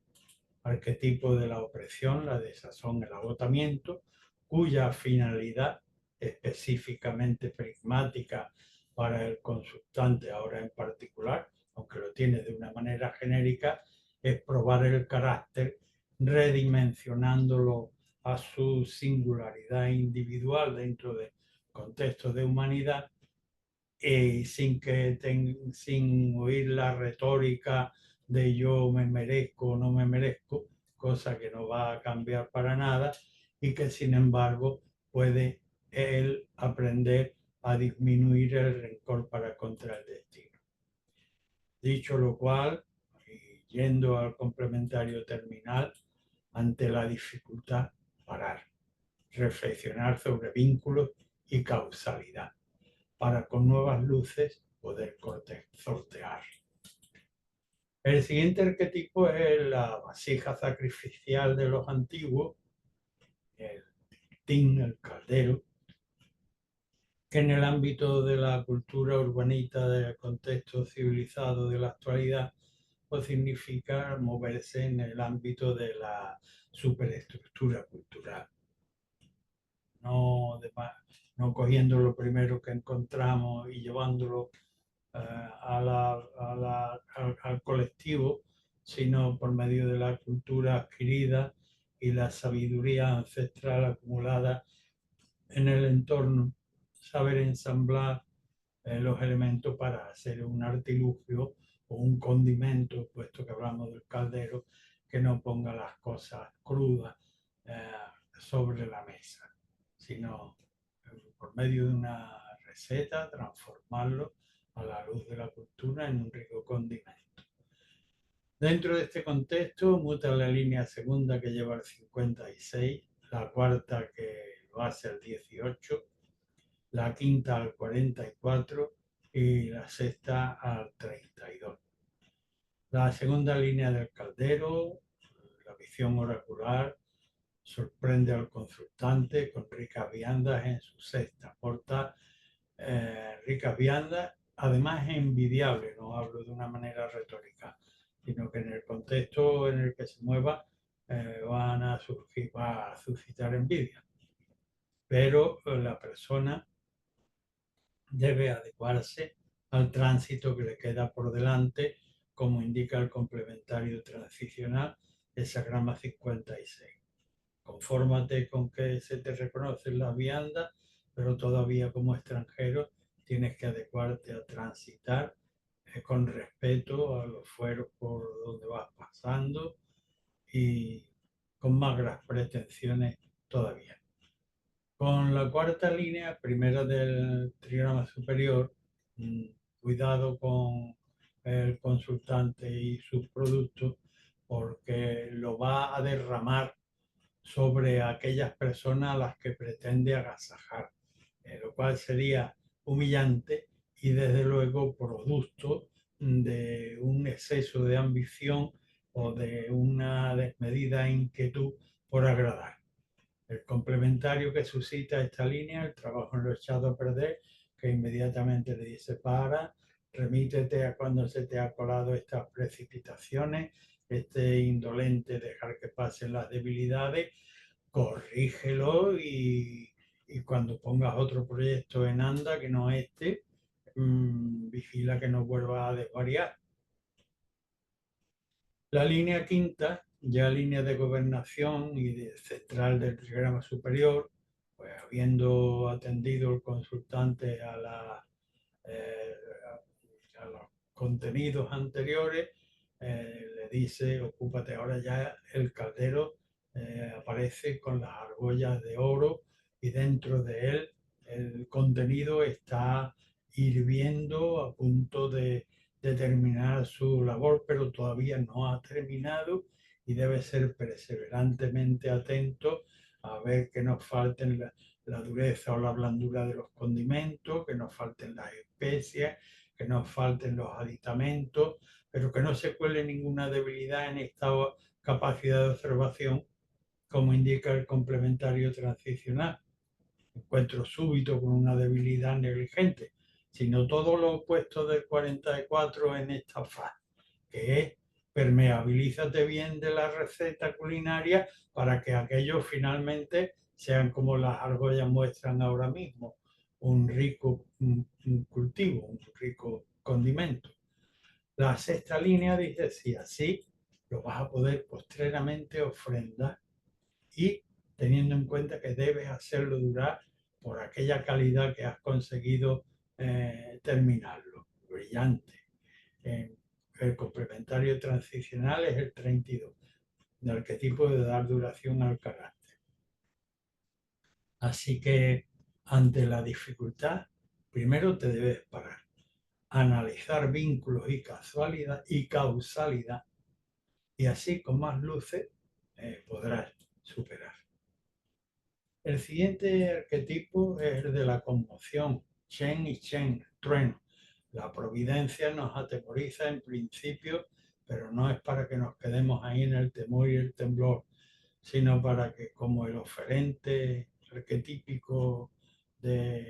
arquetipo de la opresión, la desazón, el agotamiento, cuya finalidad específicamente pragmática para el consultante ahora en particular, aunque lo tiene de una manera genérica, es probar el carácter redimensionándolo a su singularidad individual dentro de contextos de humanidad y sin oír la retórica de yo me merezco o no me merezco, cosa que no va a cambiar para nada y que sin embargo puede él aprender a disminuir el rencor para contra el destino. Dicho lo cual, y yendo al complementario terminal, ante la dificultad, parar, reflexionar sobre vínculos y causalidad, para con nuevas luces poder sortear. El siguiente arquetipo es la vasija sacrificial de los antiguos, el tin, el caldero, que en el ámbito de la cultura urbanita del contexto civilizado de la actualidad, pues significa moverse en el ámbito de la superestructura cultural. No, no cogiendo lo primero que encontramos y llevándolo al colectivo, sino por medio de la cultura adquirida y la sabiduría ancestral acumulada en el entorno, saber ensamblar los elementos para hacer un artilugio o un condimento, puesto que hablamos del caldero, que no ponga las cosas crudas eh, sobre la mesa, sino por medio de una receta transformarlo a la luz de la cultura en un rico condimento. Dentro de este contexto muta la línea segunda que lleva al 56, la cuarta que lo hace al 18, la quinta al 44 y la sexta al 32. La segunda línea del caldero, la visión oracular, sorprende al consultante con ricas viandas en su cesta. Aporta ricas viandas, además es envidiable, no hablo de una manera retórica, sino que en el contexto en el que se mueva va a suscitar envidia. Pero la persona debe adecuarse al tránsito que le queda por delante, como indica el complementario transicional, hexagrama 56. Confórmate con que se te reconocen las viandas, pero todavía como extranjero tienes que adecuarte a transitar con respeto a los fueros por donde vas pasando y con más grandes pretensiones todavía. Con la cuarta línea, primera del trigrama superior, cuidado con el consultante y sus productos porque lo va a derramar sobre aquellas personas a las que pretende agasajar, lo cual sería humillante y desde luego producto de un exceso de ambición o de una desmedida inquietud por agradar. El complementario que suscita esta línea, el trabajo en lo echado a perder, que inmediatamente le dice para, remítete a cuando se te ha colado estas precipitaciones, este indolente dejar que pasen las debilidades, corrígelo y cuando pongas otro proyecto en anda que no este, vigila que no vuelva a desvariar. La línea quinta, ya línea de gobernación y de central del trigrama superior, pues habiendo atendido el consultante eh, a los contenidos anteriores, le dice, ocúpate ahora ya el caldero, aparece con las argollas de oro y dentro de él el contenido está hirviendo a punto de terminar su labor, pero todavía no ha terminado y debe ser perseverantemente atento a ver que no falten la dureza o la blandura de los condimentos, que no falten las especias, que no falten los aditamentos, pero que no se cuele ninguna debilidad en esta capacidad de observación, como indica el complementario transicional. Encuentro súbito con una debilidad negligente, sino todo lo opuesto del 44 en esta fase, que es permeabilízate bien de la receta culinaria para que aquellos finalmente sean como las argollas muestran ahora mismo, un rico un cultivo, un rico condimento. La sexta línea dice, si así lo vas a poder postreramente ofrendar y teniendo en cuenta que debes hacerlo durar por aquella calidad que has conseguido terminarlo. Brillante. El complementario transicional es el 32, de arquetipo de dar duración al carácter. Así que ante la dificultad, primero te debes parar, analizar vínculos y causalidad, y así con más luces podrás superar. El siguiente arquetipo es el de la conmoción, Chen y Chen, trueno. La providencia nos atemoriza en principio, pero no es para que nos quedemos ahí en el temor y el temblor, sino para que, como el oferente arquetípico del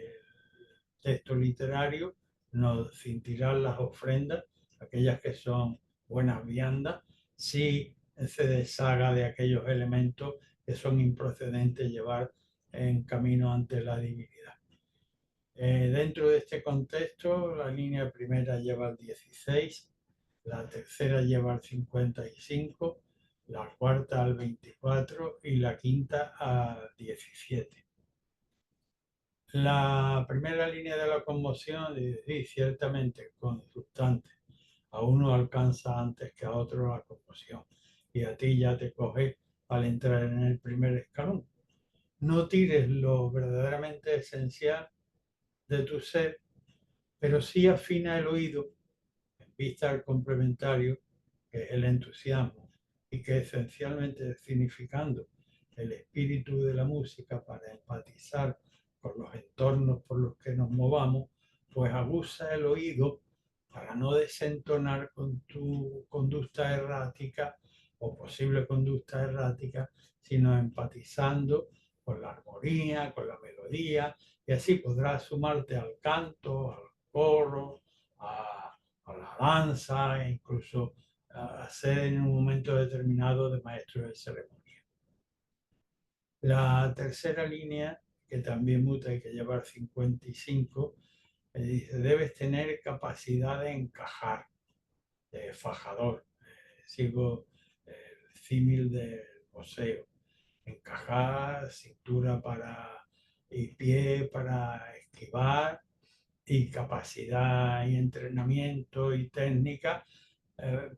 texto literario, nos cintirán las ofrendas, aquellas que son buenas viandas, si se deshaga de aquellos elementos que son improcedentes llevar en camino ante la divinidad. Dentro de este contexto, la línea primera lleva el 16, la tercera lleva el 55, la cuarta al 24 y la quinta al 17. La primera línea de la conmoción dice, ciertamente consultante, a uno alcanza antes que a otro la conmoción y a ti ya te coge al entrar en el primer escalón. No tires lo verdaderamente esencial de tu ser, pero sí afina el oído en vista al complementario, que es el entusiasmo, y que esencialmente significando el espíritu de la música para empatizar con los entornos por los que nos movamos, pues aguza el oído para no desentonar con tu conducta errática o posible conducta errática, sino empatizando con la armonía, con la melodía, y así podrás sumarte al canto, al coro, a la danza e incluso a ser en un momento determinado de maestro de ceremonia. La tercera línea, que también muta, hay que llevar 55, dice, debes tener capacidad de encajar, de fajador. Sigo el símil del poseo. Encajar, cintura para y pie para esquivar, y capacidad y entrenamiento y técnica eh,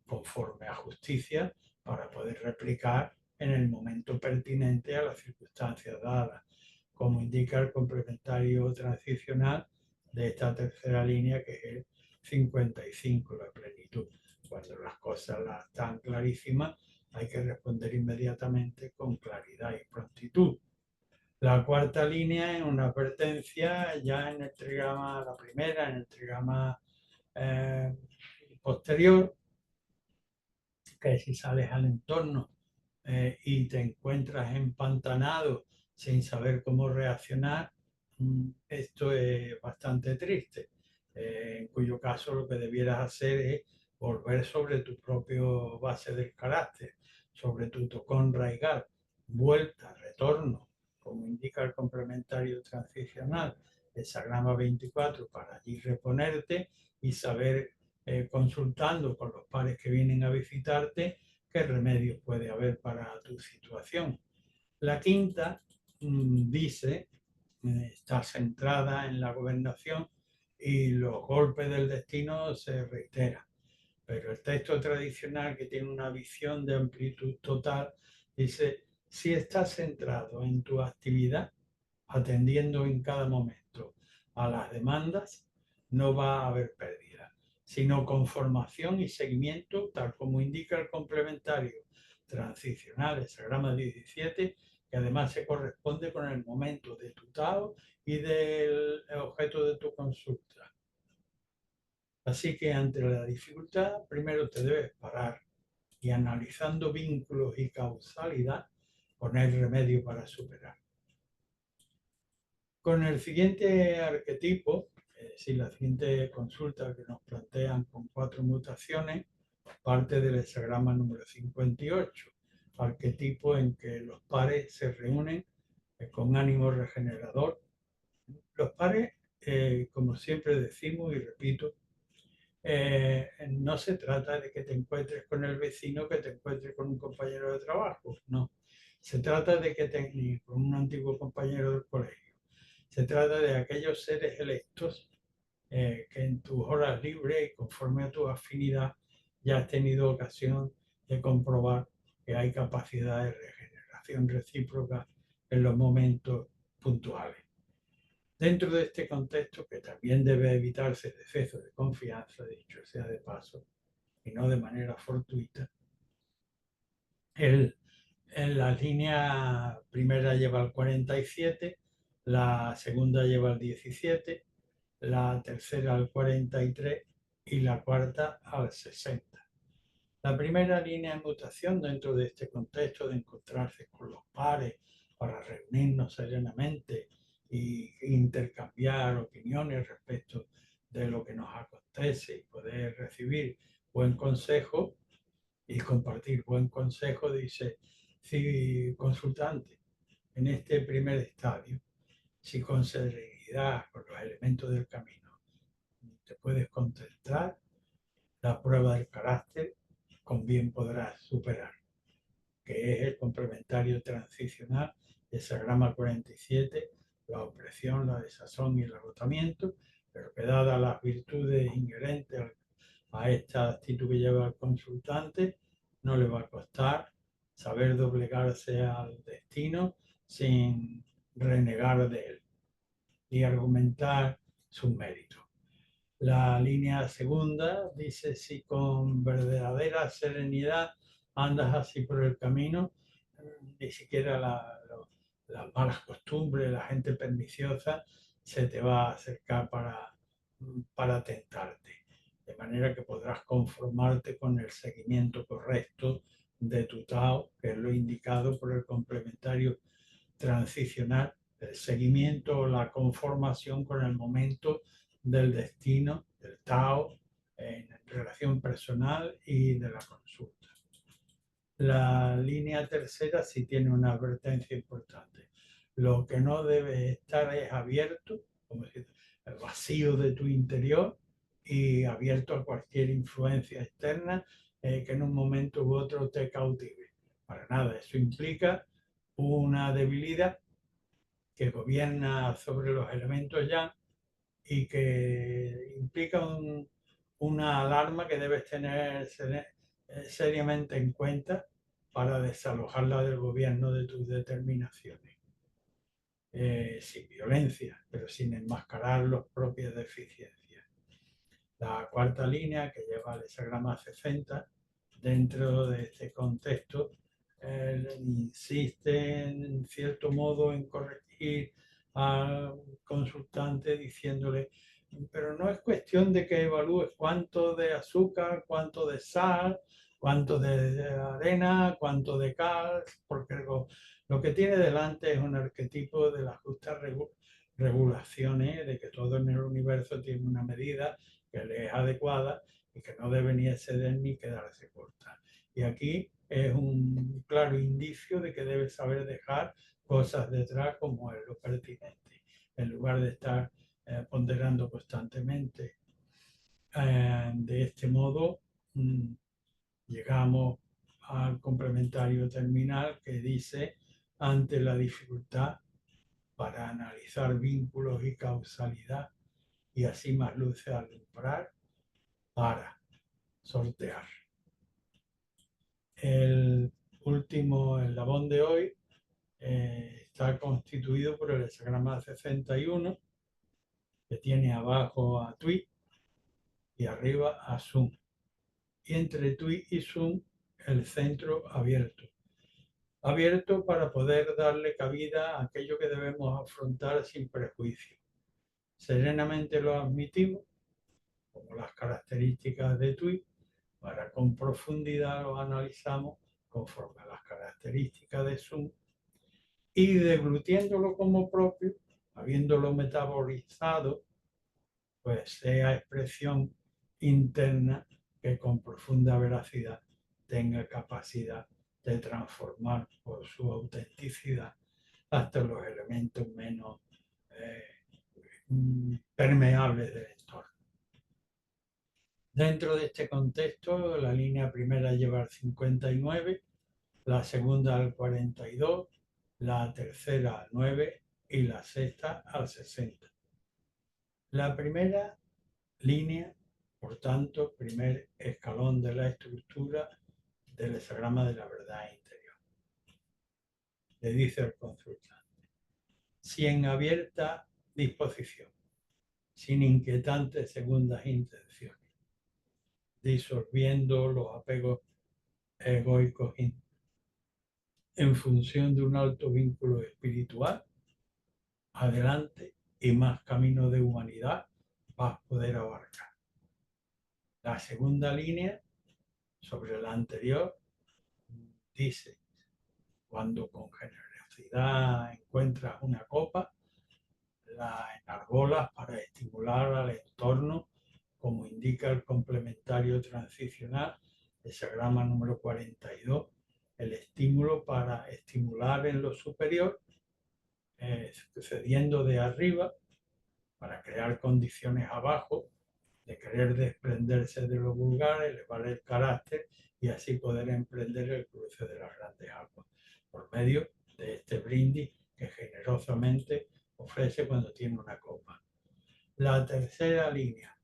conforme a justicia para poder replicar en el momento pertinente a las circunstancias dadas, como indica el complementario transicional de esta tercera línea, que es el 55, la plenitud. Cuando las cosas las están clarísimas, hay que responder inmediatamente con claridad y prontitud. La cuarta línea es una advertencia ya en el trigrama, la primera, en el trigrama eh, posterior, que si sales al entorno y te encuentras empantanado sin saber cómo reaccionar, esto es bastante triste, en cuyo caso lo que debieras hacer es volver sobre tu propio base del carácter, sobre tu tocón raigal, vuelta, retorno, como indica el complementario transicional, el Sagrama 24, para allí reponerte y saber, consultando con los pares que vienen a visitarte, qué remedios puede haber para tu situación. La quinta dice, está centrada en la gobernación y los golpes del destino se reiteran. Pero el texto tradicional, que tiene una visión de amplitud total, dice, si estás centrado en tu actividad, atendiendo en cada momento a las demandas, no va a haber pérdida, sino conformación y seguimiento, tal como indica el complementario transicional, el Sagrama 17, que además se corresponde con el momento de tu Tao y del objeto de tu consulta. Así que ante la dificultad, primero te debes parar y, analizando vínculos y causalidad, poner remedio para superar. Con el siguiente arquetipo, es decir, la siguiente consulta que nos plantean con 4 mutaciones, parte del hexagrama número 58, arquetipo en que los pares se reúnen con ánimo regenerador. Los pares, como siempre decimos y repito, no se trata de que te encuentres con el vecino, que te encuentres con un compañero de trabajo, no. Se trata de que te con un antiguo compañero del colegio. Se trata de aquellos seres electos que en tus horas libres y conforme a tu afinidad ya has tenido ocasión de comprobar que hay capacidad de regeneración recíproca en los momentos puntuales. Dentro de este contexto, que también debe evitarse el exceso de confianza, dicho sea de paso, y no de manera fortuita, en la línea primera lleva el 47, la segunda lleva el 17, la tercera al 43 y la cuarta al 60. La primera línea de mutación dentro de este contexto de encontrarse con los pares para reunirnos serenamente e intercambiar opiniones respecto de lo que nos acontece y poder recibir buen consejo y compartir buen consejo, dice, si consultante, en este primer estadio, si con serenidad, con los elementos del camino, te puedes contemplar la prueba del carácter, con bien podrás superar, que es el complementario transicional del hexagrama 47, la opresión, la desazón y el agotamiento, pero que dadas las virtudes inherentes a esta actitud que lleva el consultante, no le va a costar saber doblegarse al destino sin renegar de él y argumentar sus méritos. La línea segunda dice, si con verdadera serenidad andas así por el camino, ni siquiera las malas costumbres, la gente perniciosa, se te va a acercar para tentarte. De manera que podrás conformarte con el seguimiento correcto de tu Tao, que es lo indicado por el complementario transicional, el seguimiento o la conformación con el momento del destino, del Tao, en relación personal y de la consulta. La línea tercera sí tiene una advertencia importante. Lo que no debe estar es abierto, como decir, el vacío de tu interior y abierto a cualquier influencia externa que en un momento u otro te cautive. Para nada, eso implica una debilidad que gobierna sobre los elementos ya y que implica una alarma que debes tener seriamente en cuenta para desalojarla del gobierno de tus determinaciones. Sin violencia, pero sin enmascarar las propias deficiencias. La cuarta línea, que lleva el hexagrama 60, dentro de este contexto, insiste en cierto modo en corregir al consultante diciéndole, pero no es cuestión de que evalúes cuánto de azúcar, cuánto de sal, cuánto de arena, cuánto de cal, porque lo que tiene delante es un arquetipo de las justas regulaciones, de que todo en el universo tiene una medida que le es adecuada y que no debe ni exceder ni quedarse corta. Y aquí es un claro indicio de que debe saber dejar cosas detrás como es lo pertinente, en lugar de estar ponderando constantemente. De este modo, llegamos al complementario terminal que dice, ante la dificultad para analizar vínculos y causalidad y así más luces alumbrar, para sortear. El último eslabón de hoy está constituido por el hexagrama 61, que tiene abajo a Tui y arriba a Sun. Y entre Tui y Sun el centro abierto. Abierto para poder darle cabida a aquello que debemos afrontar sin prejuicio. Serenamente lo admitimos, como las características de Tui, para con profundidad lo analizamos conforme a las características de Sun y deglutiéndolo como propio, habiéndolo metabolizado, pues sea expresión interna que con profunda veracidad tenga capacidad de transformar por su autenticidad hasta los elementos menos permeables del entorno. Dentro de este contexto, la línea primera lleva al 59, la segunda al 42, la tercera al 9 y la sexta al 60. La primera línea, por tanto, primer escalón de la estructura del hexagrama de la verdad interior. Le dice el consultante: si en abierta disposición, sin inquietantes segundas intenciones, disolviendo los apegos egoicos en función de un alto vínculo espiritual, adelante y más camino de humanidad vas a poder abarcar. La segunda línea, sobre la anterior, dice: cuando con generosidad encuentras una copa, la enarbolas para estimular al entorno, como indica el complementario transicional, hexagrama número 42, el estímulo para estimular en lo superior, sucediendo de arriba, para crear condiciones abajo, de querer desprenderse de lo vulgar, elevar el carácter y así poder emprender el cruce de las grandes aguas, por medio de este brindis que generosamente ofrece cuando tiene una copa. La tercera línea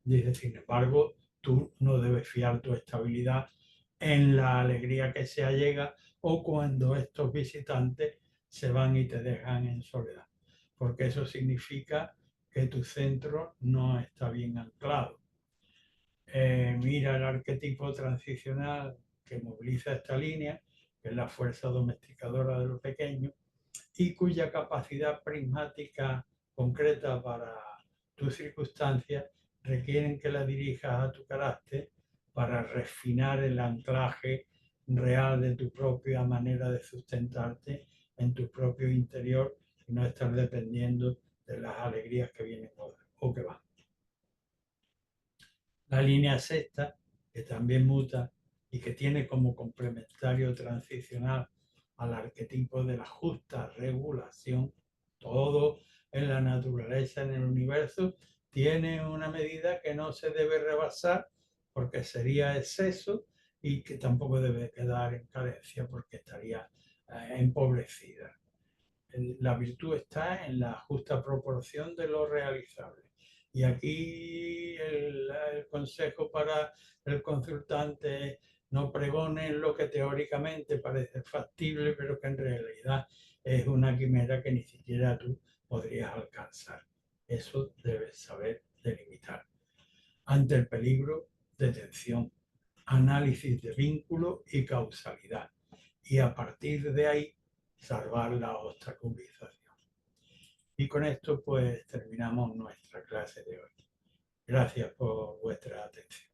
dice: sin embargo, tú no debes fiar tu estabilidad en la alegría que se allega o cuando estos visitantes se van y te dejan en soledad, porque eso significa que tu centro no está bien anclado. Mira el arquetipo transicional que moviliza esta línea, que es la fuerza domesticadora de lo pequeño, y cuya capacidad prismática concreta para tus circunstancias requieren que la dirijas a tu carácter para refinar el anclaje real de tu propia manera de sustentarte en tu propio interior y no estar dependiendo de las alegrías que vienen o que van. La línea sexta, que también muta y que tiene como complementario transicional al arquetipo de la justa regulación, todo en la naturaleza, en el universo, tiene una medida que no se debe rebasar porque sería exceso y que tampoco debe quedar en carencia porque estaría empobrecida. La virtud está en la justa proporción de lo realizable. Y aquí el consejo para el consultante es: no pregones lo que teóricamente parece factible, pero que en realidad es una quimera que ni siquiera tú podrías alcanzar. Eso debes saber delimitar. Ante el peligro, detención, análisis de vínculo y causalidad. Y a partir de ahí, salvar la obstaculización. Y con esto pues terminamos nuestra clase de hoy. Gracias por vuestra atención.